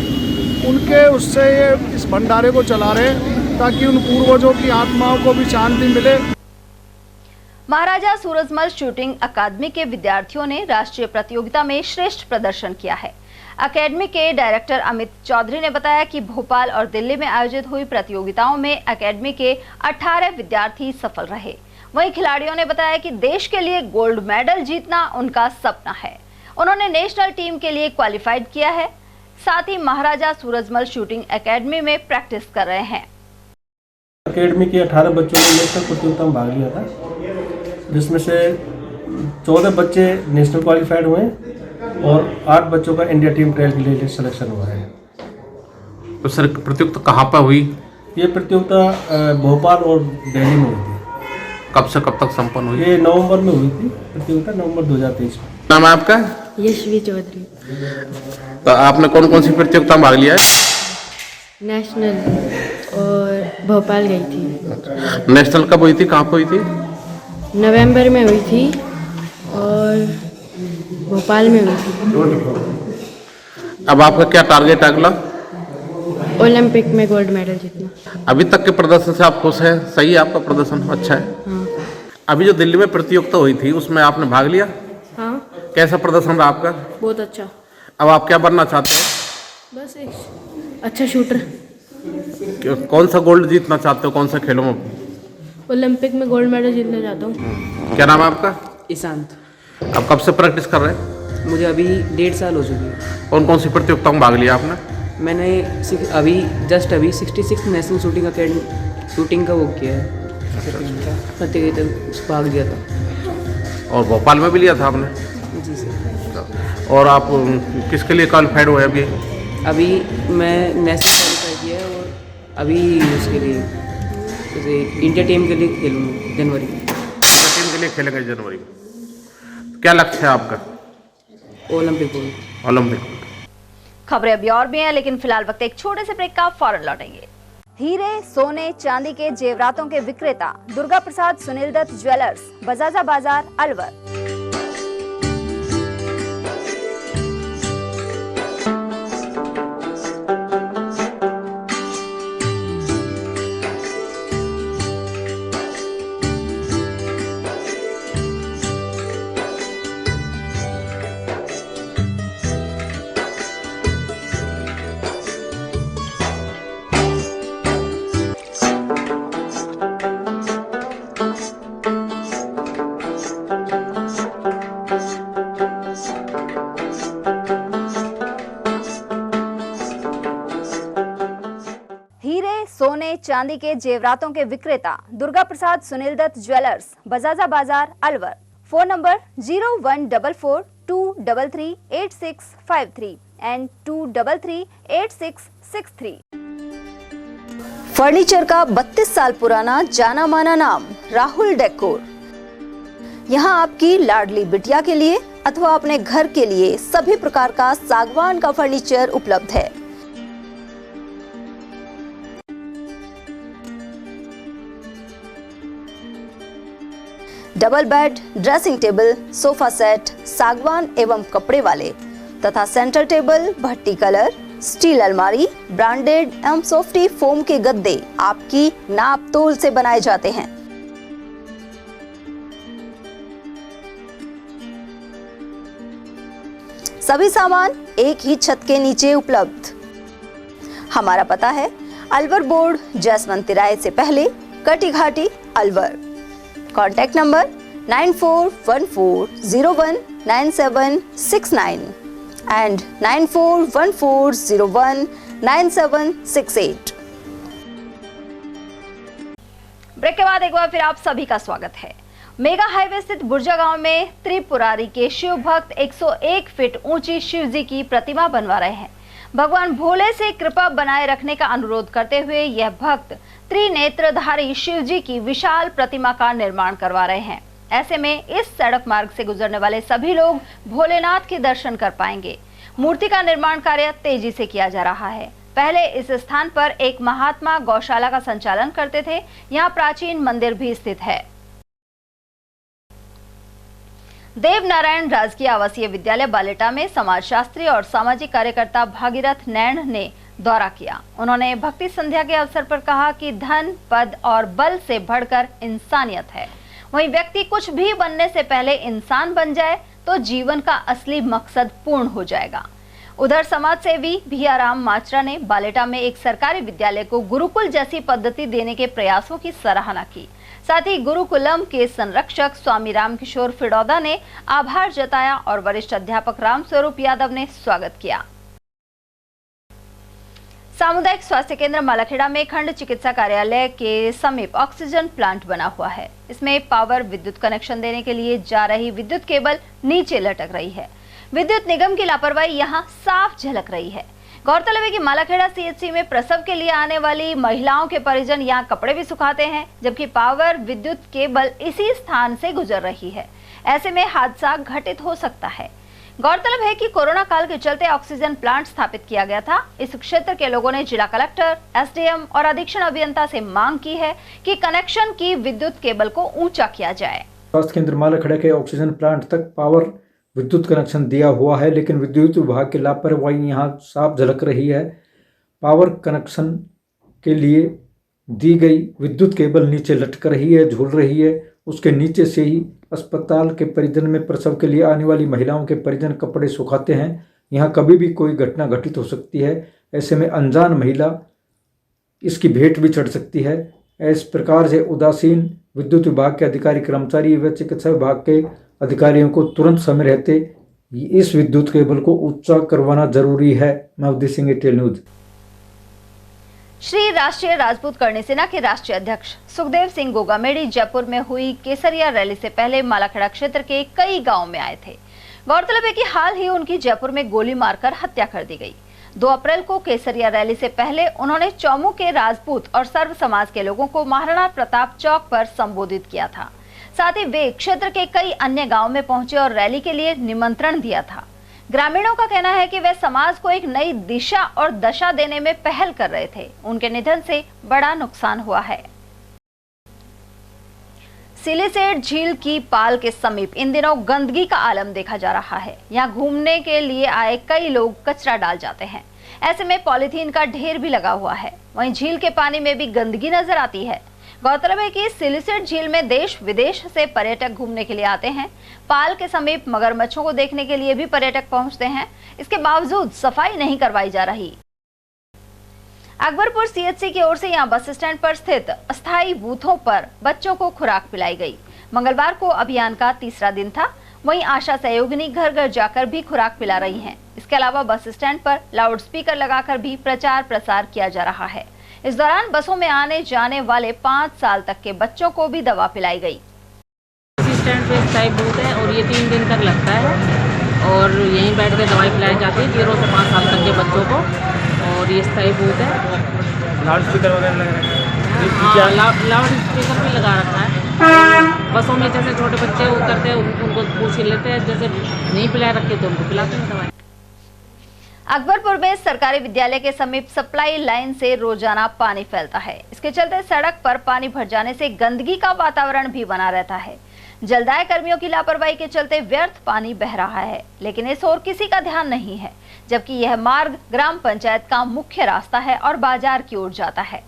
उनके उससे ये इस भंडारे को चला रहे हैं ताकि उन पूर्वजों की आत्माओं को भी शांति मिले। महाराजा सूरजमल शूटिंग अकादमी के विद्यार्थियों ने राष्ट्रीय प्रतियोगिता में श्रेष्ठ प्रदर्शन किया है। अकेडमी के डायरेक्टर अमित चौधरी ने बताया कि भोपाल और दिल्ली में आयोजित हुई प्रतियोगिताओं में अकेडमी के 18 विद्यार्थी सफल रहे। वहीं खिलाड़ियों ने बताया कि देश के लिए गोल्ड मेडल जीतना उनका सपना है। उन्होंने नेशनल टीम के लिए क्वालिफाइड किया है, साथ ही महाराजा सूरजमल शूटिंग अकेडमी में प्रैक्टिस कर रहे हैं। अकेडमी के 18 बच्चों ने नेशनल प्रतियोगिता में भाग लिया था, जिसमें से 14 बच्चे नेशनल क्वालिफाइड हुए और 8 बच्चों का इंडिया टीम ट्रायल के लिए सिलेक्शन हुआ है। तो सर प्रतियोगिता कहाँ पर हुई? ये प्रतियोगिता भोपाल और दिल्ली में हुई थी। कब से कब तक संपन्न हुई? ये नवंबर में हुई थी प्रतियोगिता, नवंबर 2023 में। नाम है आपका? यशवी चौधरी। तो आपने कौन कौन सी प्रतियोगिता में भाग लिया है? नेशनल और भोपाल गई थी। नेशनल कब हुई थी, कहाँ पर हुई थी? नवंबर में हुई थी और भोपाल में हुई थी। अब आपका क्या टारगेट है अगला? ओलंपिक में गोल्ड मेडल जीतना। अभी तक के प्रदर्शन से आप खुश हैं? सही है आपका प्रदर्शन, अच्छा है। हाँ। अभी जो दिल्ली में प्रतियोगिता हुई थी उसमें आपने भाग लिया? हाँ। कैसा प्रदर्शन रहा आपका? बहुत अच्छा। अब आप क्या बनना चाहते हैं? बस एक अच्छा शूटर। कौन सा गोल्ड जीतना चाहते हो, कौन सा खेलों में? ओलंपिक में गोल्ड मेडल जीतना चाहता हूँ। क्या नाम है आपका? ईशांत। अब कब से प्रैक्टिस कर रहे हैं? मुझे अभी 1.5 साल हो चुकी है। कौन कौन सी प्रतियोगिता में भाग लिया आपने? मैंने अभी 66 नेशनल शूटिंग अकेडमी शूटिंग का वो किया है, प्रतियोगिता भाग लिया था। और भोपाल में भी लिया था आपने? जी सर। और आप किसके लिए क्वालिफाइड हुए अभी? अभी मैं नेशनल क्वालिफाई किया है और अभी उसके लिए जैसे इंडिया टीम के लिए खेलूँगा जनवरी में। इंडिया टीम के लिए खेलेंगे जनवरी में। क्या लक्ष्य है आपका? ओलंपिक। खबरें अभी और भी हैं, लेकिन फिलहाल वक्त एक छोटे से ब्रेक का, फौरन लौटेंगे। हीरे, सोने, चांदी के जेवरातों के विक्रेता दुर्गा प्रसाद सुनील दत्त ज्वेलर्स, बजाजा बाजार, अलवर। सोने चांदी के जेवरातों के विक्रेता दुर्गा प्रसाद सुनील दत्त ज्वेलर्स, बजाजा बाजार, Alwar. Phone number 0144233863 and 2338663। Furniture का 32 साल पुराना जाना माना नाम राहुल डेकोर। यहाँ आपकी लाडली बिटिया के लिए अथवा अपने घर के लिए सभी प्रकार का सागवान का फर्नीचर उपलब्ध है। Double bed, dressing table, sofa set, सागवान एवं कपड़े वाले तथा सेंटर टेबल, भट्टी कलर, स्टील अलमारी, ब्रांडेड एवं सॉफ्टी फोम के गद्दे आपकी नाप तोल से बनाए जाते हैं। सभी सामान एक ही छत के नीचे उपलब्ध। हमारा पता है अलवर बोर्ड, जसवंत तिराहे से पहले, Kati Ghati, Alwar. Contact number 9414019769 and 9414019768। Break के बाद एक बार फिर आप सभी का स्वागत है। मेगा हाईवे स्थित बुर्जा गांव में त्रिपुरारी के शिव भक्त 101 फीट ऊंची शिव जी की प्रतिमा बनवा रहे हैं। भगवान भोले से कृपा बनाए रखने का अनुरोध करते हुए यह भक्त त्रिनेत्रधारी शिव जी की विशाल प्रतिमा का निर्माण करवा रहे हैं। ऐसे में इस सड़क मार्ग से गुजरने वाले सभी लोग भोलेनाथ के दर्शन कर पाएंगे। मूर्ति का निर्माण कार्य तेजी से किया जा रहा है। पहले इस स्थान पर एक महात्मा गौशाला का संचालन करते थे। यहाँ प्राचीन मंदिर भी स्थित है। देवनारायण राजकीय आवासीय विद्यालय बालेटा में समाजशास्त्री और सामाजिक कार्यकर्ता भागीरथ नैन ने दौरा किया। उन्होंने भक्ति संध्या के अवसर पर कहा कि धन, पद और बल से बढ़कर इंसानियत है। वहीं व्यक्ति कुछ भी बनने से पहले इंसान बन जाए तो जीवन का असली मकसद पूर्ण हो जाएगा। उधर समाज सेवी भियाराम माचरा ने बालेटा में एक सरकारी विद्यालय को गुरुकुल जैसी पद्धति देने के प्रयासों की सराहना की। साथ ही गुरुकुलम के संरक्षक स्वामी रामकिशोर फिडौदा ने आभार जताया और वरिष्ठ अध्यापक रामस्वरूप यादव ने स्वागत किया। सामुदायिक स्वास्थ्य केंद्र मालाखेड़ा में खंड चिकित्सा कार्यालय के समीप ऑक्सीजन प्लांट बना हुआ है। इसमें पावर विद्युत कनेक्शन देने के लिए जा रही विद्युत केबल नीचे लटक रही है। विद्युत निगम की लापरवाही यहां साफ झलक रही है। गौरतलब है कि मालाखेड़ा सीएचसी में प्रसव के लिए आने वाली महिलाओं के परिजन यहां कपड़े भी सुखाते हैं, जबकि पावर विद्युत केबल इसी स्थान से गुजर रही है। ऐसे में हादसा घटित हो सकता है। गौरतलब है कि कोरोना काल के चलते ऑक्सीजन प्लांट स्थापित किया गया था। इस क्षेत्र के लोगों ने जिला कलेक्टर, एसडीएम और अधीक्षण अभियंता से मांग की है कि कनेक्शन की विद्युत केबल को ऊंचा किया जाए। स्वास्थ्य केंद्र मालाखेड़ा के ऑक्सीजन प्लांट तक पावर विद्युत कनेक्शन दिया हुआ है, लेकिन विद्युत विभाग की लापरवाही यहाँ साफ झलक रही है। पावर कनेक्शन के लिए दी गई विद्युत केबल नीचे लटक रही है, झूल रही है। उसके नीचे से ही अस्पताल के परिजन में प्रसव के लिए आने वाली महिलाओं के परिजन कपड़े सुखाते हैं। यहाँ कभी भी कोई घटना घटित हो सकती है। ऐसे में अनजान महिला इसकी भेंट भी चढ़ सकती है। इस प्रकार से उदासीन विद्युत विभाग के अधिकारी, कर्मचारी व चिकित्सा विभाग के अधिकारियों को तुरंत समय रहते इस विद्युत केबल को ऊंचा करवाना जरूरी है। मैं उदय सिंह, एटीएल न्यूज। श्री राष्ट्रीय राजपूत करणी सेना के राष्ट्रीय अध्यक्ष सुखदेव सिंह गोगामेड़ी जयपुर में हुई केसरिया रैली से पहले मालाखेड़ा क्षेत्र के कई गांवों में आए थे। गौरतलब है कि हाल ही उनकी जयपुर में गोली मारकर हत्या कर दी गई। 2 अप्रैल को केसरिया रैली से पहले उन्होंने चौमू के राजपूत और सर्व समाज के लोगों को महाराणा प्रताप चौक पर संबोधित किया था। साथ ही वे क्षेत्र के कई अन्य गाँव में पहुंचे और रैली के लिए निमंत्रण दिया था। ग्रामीणों का कहना है कि वे समाज को एक नई दिशा और दशा देने में पहल कर रहे थे। उनके निधन से बड़ा नुकसान हुआ है। सिलीसेट झील की पाल के समीप इन दिनों गंदगी का आलम देखा जा रहा है। यहाँ घूमने के लिए आए कई लोग कचरा डाल जाते हैं। ऐसे में पॉलीथीन का ढेर भी लगा हुआ है। वहीं झील के पानी में भी गंदगी नजर आती है। गौरतलब है कि सिलीसेट झील में देश विदेश से पर्यटक घूमने के लिए आते हैं। पाल के समीप मगरमच्छों को देखने के लिए भी पर्यटक पहुंचते हैं। इसके बावजूद सफाई नहीं करवाई जा रही। अकबरपुर सीएचसी की ओर से यहां बस स्टैंड पर स्थित अस्थायी बूथों पर बच्चों को खुराक पिलाई गई। मंगलवार को अभियान का 3रा दिन था। वहीं आशा सहयोगिनी घर घर जाकर भी खुराक पिला रही हैं। इसके अलावा बस स्टैंड पर लाउड स्पीकर लगाकर भी प्रचार प्रसार किया जा रहा है। इस दौरान बसों में आने जाने वाले 5 साल तक के बच्चों को भी दवा पिलाई गई। स्टैंड पे स्थायी बूथ है और ये 3 दिन तक लगता है और यहीं बैठ कर दवाई पिलाई जाती है 0 से 5 साल तक के बच्चों को। और ये स्थायी बूथ है। लाउड स्पीकर वगैरह लग रहा है? हाँ, लाउड स्पीकर भी लगा रखा है। बसों में जैसे छोटे बच्चे उतरते हैं उनको पूछ लेते हैं, जैसे नहीं पिलाए रखे तो उनको पिलाते हैं दवाई। अकबरपुर में सरकारी विद्यालय के समीप सप्लाई लाइन से रोजाना पानी फैलता है। इसके चलते सड़क पर पानी भर जाने से गंदगी का वातावरण भी बना रहता है। जलदाय कर्मियों की लापरवाही के चलते व्यर्थ पानी बह रहा है, लेकिन इस ओर किसी का ध्यान नहीं है, जबकि यह मार्ग ग्राम पंचायत का मुख्य रास्ता है और बाजार की ओर जाता है।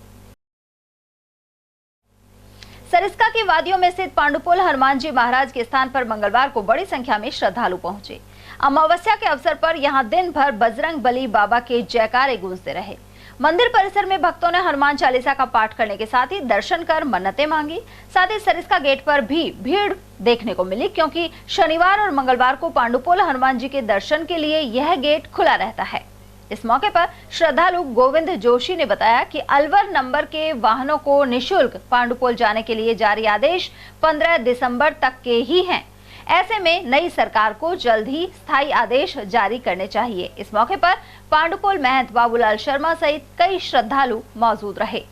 सरिस्का की वादियों में स्थित पांडुपोल हनुमान जी महाराज के स्थान पर मंगलवार को बड़ी संख्या में श्रद्धालु पहुंचे। अमावस्या के अवसर पर यहां दिन भर बजरंग बली बाबा के जयकारे गूंजते रहे। मंदिर परिसर में भक्तों ने हनुमान चालीसा का पाठ करने के साथ ही दर्शन कर मन्नतें मांगी। साथ ही सरिस्का गेट पर भी भीड़ देखने को मिली, क्योंकि शनिवार और मंगलवार को पांडुपोल हनुमान जी के दर्शन के लिए यह गेट खुला रहता है। इस मौके पर श्रद्धालु गोविंद जोशी ने बताया कि अलवर नंबर के वाहनों को निःशुल्क पांडुपोल जाने के लिए जारी आदेश 15 दिसंबर तक के ही हैं। ऐसे में नई सरकार को जल्द ही स्थायी आदेश जारी करने चाहिए। इस मौके पर पांडुपोल महंत बाबूलाल शर्मा सहित कई श्रद्धालु मौजूद रहे।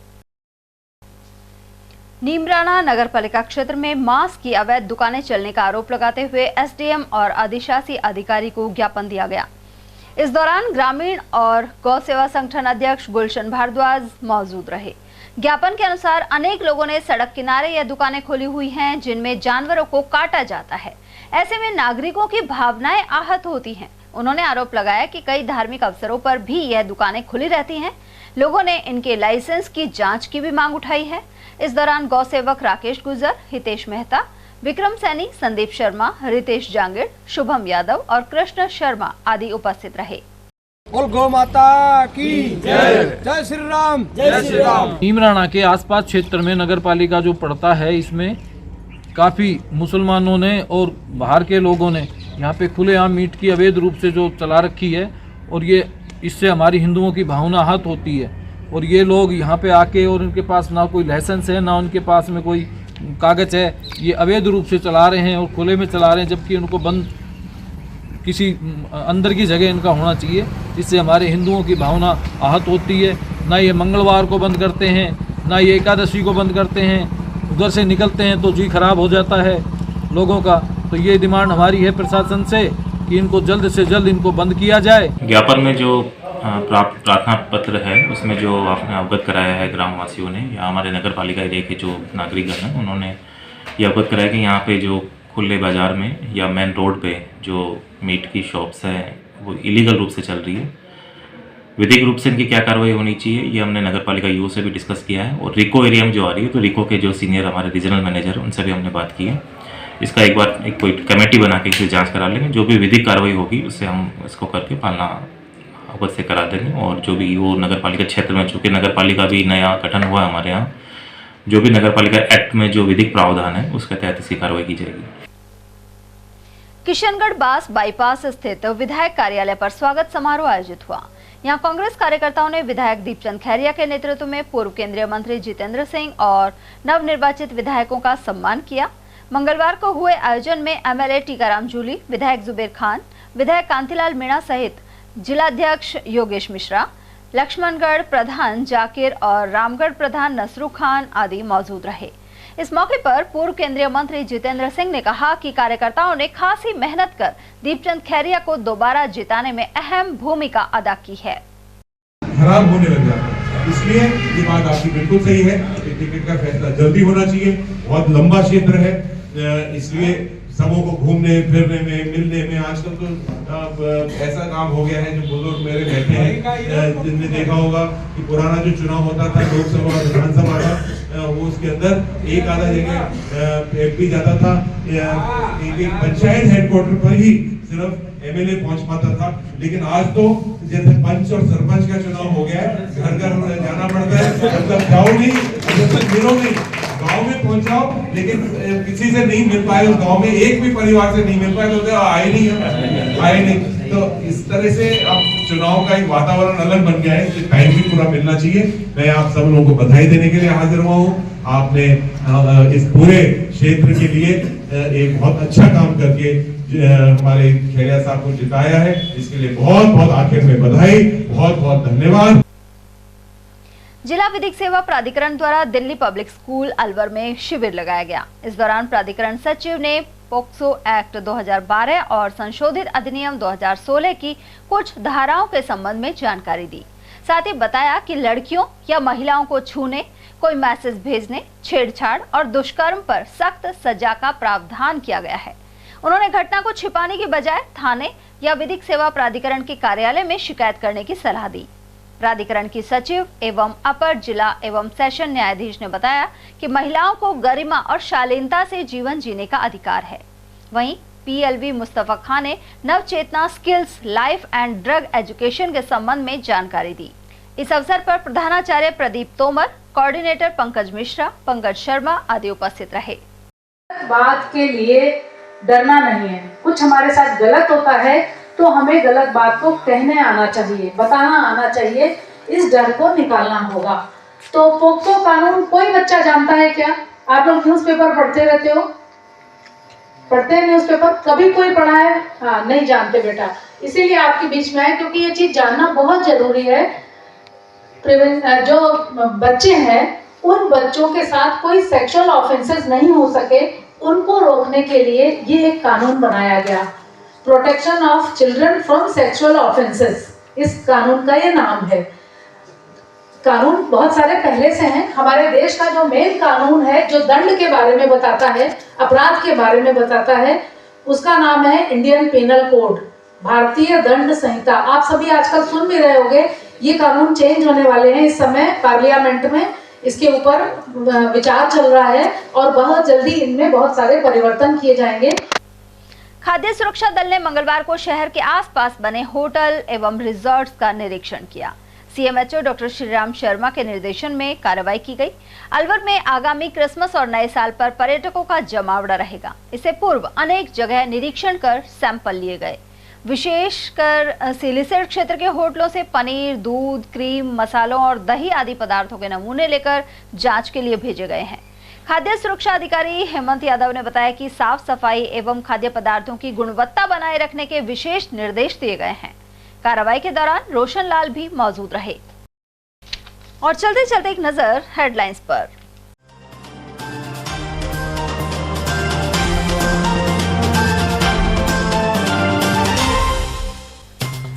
नीमराना नगरपालिका क्षेत्र में मांस की अवैध दुकानें चलने का आरोप लगाते हुए एसडीएम और अधिशासी अधिकारी को ज्ञापन दिया गया। इस दौरान ग्रामीण और गौ सेवा संगठन अध्यक्ष गुलशन भारद्वाज मौजूद रहे। ज्ञापन के अनुसार अनेक लोगों ने सड़क किनारे यह दुकानें खोली हुई हैं जिनमें जानवरों को काटा जाता है। ऐसे में नागरिकों की भावनाएं आहत होती हैं। उन्होंने आरोप लगाया कि कई धार्मिक अवसरों पर भी यह दुकानें खुली रहती हैं। लोगों ने इनके लाइसेंस की जांच की भी मांग उठाई है। इस दौरान गौ सेवक राकेश गुर्जर, हितेश मेहता, विक्रम सैनी, संदीप शर्मा, रितेश जांगिड़, शुभम यादव और कृष्ण शर्मा आदि उपस्थित रहे। बोल गौ माता की जय, जय श्री राम, जय श्री राम। नीमराना के आसपास क्षेत्र में नगर पालिका जो पड़ता है, इसमें काफ़ी मुसलमानों ने और बाहर के लोगों ने यहाँ पे खुलेआम मीट की अवैध रूप से जो चला रखी है और ये इससे हमारी हिंदुओं की भावना आहत होती है। और ये लोग यहाँ पे आके और उनके पास ना कोई लाइसेंस है ना उनके पास में कोई कागज़ है, ये अवैध रूप से चला रहे हैं और खुले में चला रहे हैं, जबकि उनको बंद किसी अंदर की जगह इनका होना चाहिए, जिससे हमारे हिंदुओं की भावना आहत होती है। ना ये मंगलवार को बंद करते हैं, ना ये एकादशी को बंद करते हैं। उधर से निकलते हैं तो जी खराब हो जाता है लोगों का। तो ये डिमांड हमारी है प्रशासन से कि इनको जल्द से जल्द इनको बंद किया जाए। ज्ञापन में जो प्रार्थना पत्र है उसमें जो आपने अवगत कराया है ग्रामवासियों ने या हमारे नगर पालिका एरिया के जो नागरिकगण हैं उन्होंने ये अवगत कराया कि यहाँ पे जो खुले बाज़ार में या मेन रोड पे जो मीट की शॉप्स हैं वो इलीगल रूप से चल रही है। विधिक रूप से इनकी क्या कार्रवाई होनी चाहिए ये हमने नगर पालिका ईओ से भी डिस्कस किया है। और रिको एरिया में जो आ रही है तो रिको के जो सीनियर हमारे रीजनल मैनेजर हैं उनसे भी हमने बात की है। इसका एक बार एक कोई कमेटी बना के इसे जाँच करा लेंगे। जो भी विधिक कार्रवाई होगी उससे हम इसको करके पालना अवगत से करा देंगे। और जो भी वो नगर पालिका क्षेत्र में, चूँकि नगर पालिका भी नया गठन हुआ है हमारे यहाँ, जो भी नगर पालिका एक्ट में जो विधिक प्रावधान है उसके तहत इसकी कार्रवाई की जाएगी। किशनगढ़ बास बाईपास स्थित विधायक कार्यालय पर स्वागत समारोह आयोजित हुआ। यहां कांग्रेस कार्यकर्ताओं ने विधायक दीपचंद खैरिया के नेतृत्व में पूर्व केंद्रीय मंत्री जितेंद्र सिंह और नवनिर्वाचित विधायकों का सम्मान किया। मंगलवार को हुए आयोजन में एमएलए टीकाराम जूली, विधायक जुबेर खान, विधायक कांतिलाल मीणा सहित जिलाध्यक्ष योगेश मिश्रा, लक्ष्मणगढ़ प्रधान जाकिर और रामगढ़ प्रधान नसरू खान आदि मौजूद रहे। इस मौके पर पूर्व केंद्रीय मंत्री जितेंद्र सिंह ने कहा कि कार्यकर्ताओं ने खासी मेहनत कर दीपचंद खैरिया को दोबारा जिताने में अहम भूमिका अदा की है। खराब होने लग जाता है, इसलिए ये बात आपकी बिल्कुल सही है कि टिकट का फैसला जल्दी होना चाहिए। बहुत लंबा क्षेत्र है, इसलिए सबों को घूमने फिरने में, मिलने में आजकल तो ऐसा काम हो गया है। जो बुजुर्ग मेरे बैठे हैं जिनने देखा होगा कि पुराना जो चुनाव होता था लोकसभा और विधानसभा का, वो उसके अंदर एक आधा जगह एमपी जाता था, एक पंचायत हेडक्वार्टर पर ही सिर्फ एमएलए पहुंच पाता था। लेकिन आज तो जैसे पंच और सरपंच का चुनाव हो गया है, घर घर जाना पड़ता है। मतलब जाओ नहीं, मिलो नहीं, गांव में पहुंचाओ, लेकिन किसी से नहीं मिल पाए, उस गांव में एक भी परिवार से नहीं मिल पाए तो आए नहीं। तो इस तरह से अब चुनाव का एक वातावरण अलग बन गया है, इसलिए टाइम भी पूरा मिलना चाहिए। मैं आप सब लोगों को बधाई देने के लिए हाजिर हुआ हूँ। आपने इस पूरे क्षेत्र के लिए एक बहुत अच्छा काम करके हमारे खैरिया साहब को जिताया है, इसके लिए बहुत बहुत आखिर में बधाई, बहुत बहुत धन्यवाद। जिला विधिक सेवा प्राधिकरण द्वारा दिल्ली पब्लिक स्कूल अलवर में शिविर लगाया गया। इस दौरान प्राधिकरण सचिव ने पोक्सो एक्ट 2012 और संशोधित अधिनियम 2016 की कुछ धाराओं के संबंध में जानकारी दी। साथ ही बताया कि लड़कियों या महिलाओं को छूने, कोई मैसेज भेजने, छेड़छाड़ और दुष्कर्म पर सख्त सजा का प्रावधान किया गया है। उन्होंने घटना को छिपाने की बजाय थाने या विधिक सेवा प्राधिकरण के कार्यालय में शिकायत करने की सलाह दी। प्राधिकरण की सचिव एवं अपर जिला एवं सेशन न्यायाधीश ने बताया कि महिलाओं को गरिमा और शालीनता से जीवन जीने का अधिकार है। वहीं पीएलवी मुस्तफा खान ने Navchetna skills life and drug education के संबंध में जानकारी दी। इस अवसर पर प्रधानाचार्य प्रदीप तोमर, कोऑर्डिनेटर पंकज मिश्रा, पंकज शर्मा आदि उपस्थित रहे। बात के लिए डरना नहीं है। कुछ हमारे साथ गलत होता है तो हमें गलत बात को कहने आना चाहिए, बताना आना चाहिए, इस डर को निकालना होगा। तो पोक्सो कानून कोई बच्चा जानता है क्या? आप लोग न्यूज़पेपर पढ़ते रहते हो, पढ़ते हैं न्यूज़पेपर? कभी कोई पढ़ा है? हाँ, नहीं जानते बेटा, इसीलिए आपके बीच में है, क्योंकि ये चीज़ जानना बहुत ज़रूरी है। जो बच्चे हैं उन बच्चों के साथ कोई सेक्सुअल ऑफेंसेस नहीं हो सके, उनको रोकने के लिए ये एक कानून बनाया गया, protection of children from sexual offences, इस कानून का ये नाम है। कानून बहुत सारे पहले से हैं। हमारे देश का जो मेन कानून है, जो दंड के बारे में बताता है, अपराध के बारे में बताता है, उसका नाम है इंडियन पिनल कोड, भारतीय दंड संहिता। आप सभी आजकल सुन भी रहे होंगे, ये कानून चेंज होने वाले हैं इस समय पार्लियामेंट में, इसके ऊपर विचार चल रहा है और बहुत जल्दी इनमें बहुत सारे परिवर्तन किए जाएंगे। खाद्य सुरक्षा दल ने मंगलवार को शहर के आसपास बने होटल एवं रिजॉर्ट्स का निरीक्षण किया। सीएमएचओ डॉक्टर श्रीराम शर्मा के निर्देशन में कार्रवाई की गई। अलवर में आगामी क्रिसमस और नए साल पर पर्यटकों का जमावड़ा रहेगा। इससे पूर्व अनेक जगह निरीक्षण कर सैंपल लिए गए। विशेषकर सिलीसेट क्षेत्र के होटलों से पनीर, दूध, क्रीम, मसालों और दही आदि पदार्थों के नमूने लेकर जांच के लिए भेजे गए हैं। खाद्य सुरक्षा अधिकारी हेमंत यादव ने बताया कि साफ सफाई एवं खाद्य पदार्थों की गुणवत्ता बनाए रखने के विशेष निर्देश दिए गए हैं। कार्रवाई के दौरान रोशन लाल भी मौजूद रहे। और चलते चलते एक नजर हेडलाइंस पर।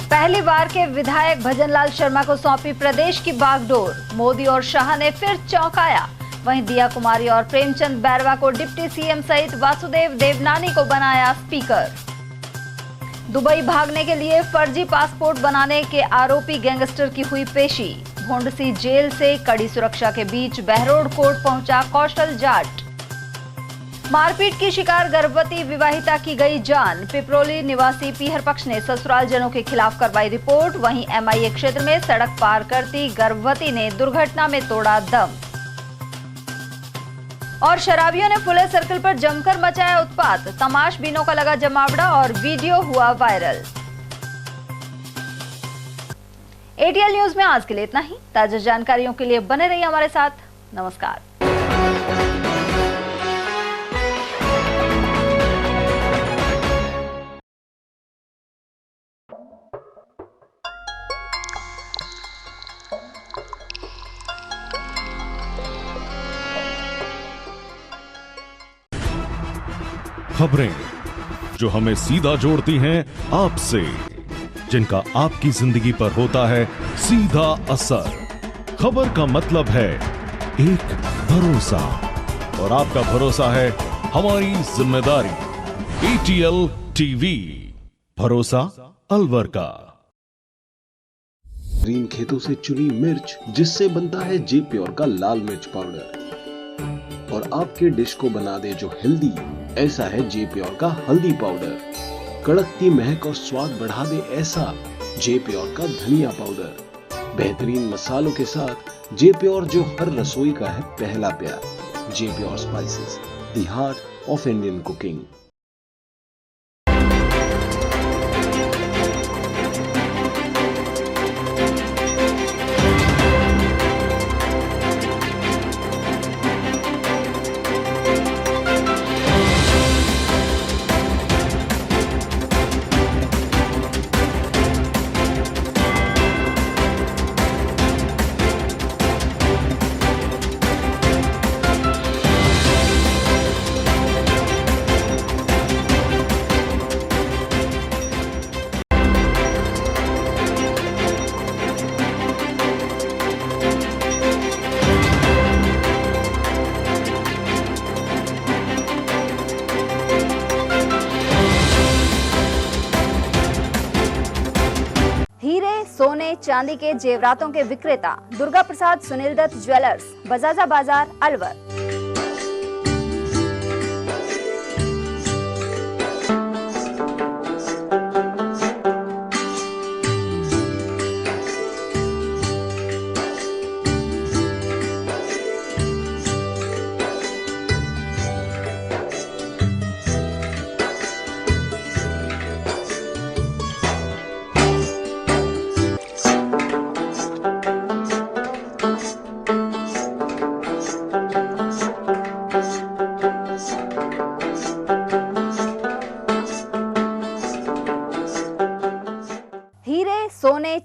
पहली बार के विधायक भजनलाल शर्मा को सौंपी प्रदेश की बागडोर। मोदी और शाह ने फिर चौंकाया। वहीं दिया कुमारी और प्रेमचंद बैरवा को डिप्टी सीएम सहित वासुदेव देवनानी को बनाया स्पीकर। दुबई भागने के लिए फर्जी पासपोर्ट बनाने के आरोपी गैंगस्टर की हुई पेशी। भोंडसी जेल से कड़ी सुरक्षा के बीच बहरोड कोर्ट पहुंचा कौशल जाट। मारपीट की शिकार गर्भवती विवाहिता की गई जान। पिपरोली निवासी पीहर पक्ष ने ससुराल जनों के खिलाफ करवाई रिपोर्ट। वहीं एमआईए क्षेत्र में सड़क पार करती गर्भवती ने दुर्घटना में तोड़ा दम। और शराबियों ने पुलिस सर्कल पर जमकर मचाया उत्पात। तमाशबीनों का लगा जमावड़ा और वीडियो हुआ वायरल। एटीएल न्यूज में आज के लिए इतना ही। ताजा जानकारियों के लिए बने रहिए हमारे साथ। नमस्कार। खबरें जो हमें सीधा जोड़ती हैं आपसे, जिनका आपकी जिंदगी पर होता है सीधा असर। खबर का मतलब है एक भरोसा, और आपका भरोसा है हमारी जिम्मेदारी। एटीएल टीवी, भरोसा अलवर का। ग्रीन खेतों से चुनी मिर्च, जिससे बनता है जे प्योर का लाल मिर्च पाउडर, और आपके डिश को बना दे जो हेल्दी, ऐसा है जे प्योर का हल्दी पाउडर। कड़कती महक और स्वाद बढ़ा दे ऐसा जे प्योर का धनिया पाउडर। बेहतरीन मसालों के साथ जे प्योर, जो हर रसोई का है पहला प्यार। J pure spices, the heart of Indian cooking. सोने चांदी के जेवरातों के विक्रेता दुर्गा प्रसाद सुनील दत्त ज्वेलर्स, बजाजा बाजार, अलवर।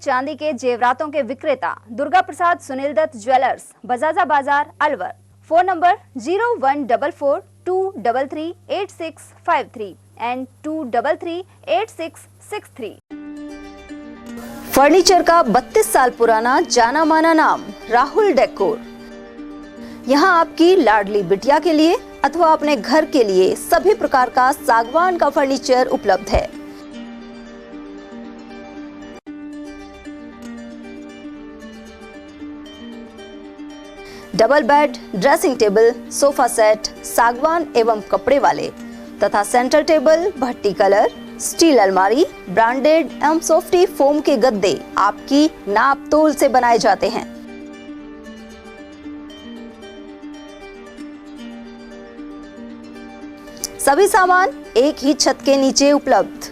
चांदी के जेवरातों के विक्रेता दुर्गा प्रसाद सुनील दत्त ज्वेलर्स, बजाजा बाजार, Alwar. Phone number 0144233863 and 2338663। Furniture का 32 साल पुराना जाना माना नाम राहुल डेकोर। यहाँ आपकी लाडली बिटिया के लिए अथवा अपने घर के लिए सभी प्रकार का सागवान का फर्नीचर उपलब्ध है। Double bed, dressing table, sofa set सागवान एवं कपड़े वाले तथा सेंटर टेबल, भट्टी कलर, स्टील अलमारी, ब्रांडेड एवं सॉफ्टी फोम के गद्दे आपकी नाप तोल से बनाए जाते हैं। सभी सामान एक ही छत के नीचे उपलब्ध।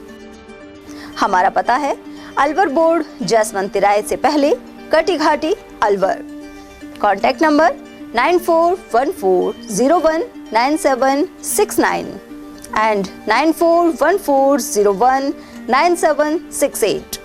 हमारा पता है अलवर बोर्ड, जसवंत तिराहे से पहले, Kati Ghati, Alwar. Contact number 9414019769 and 9414019768।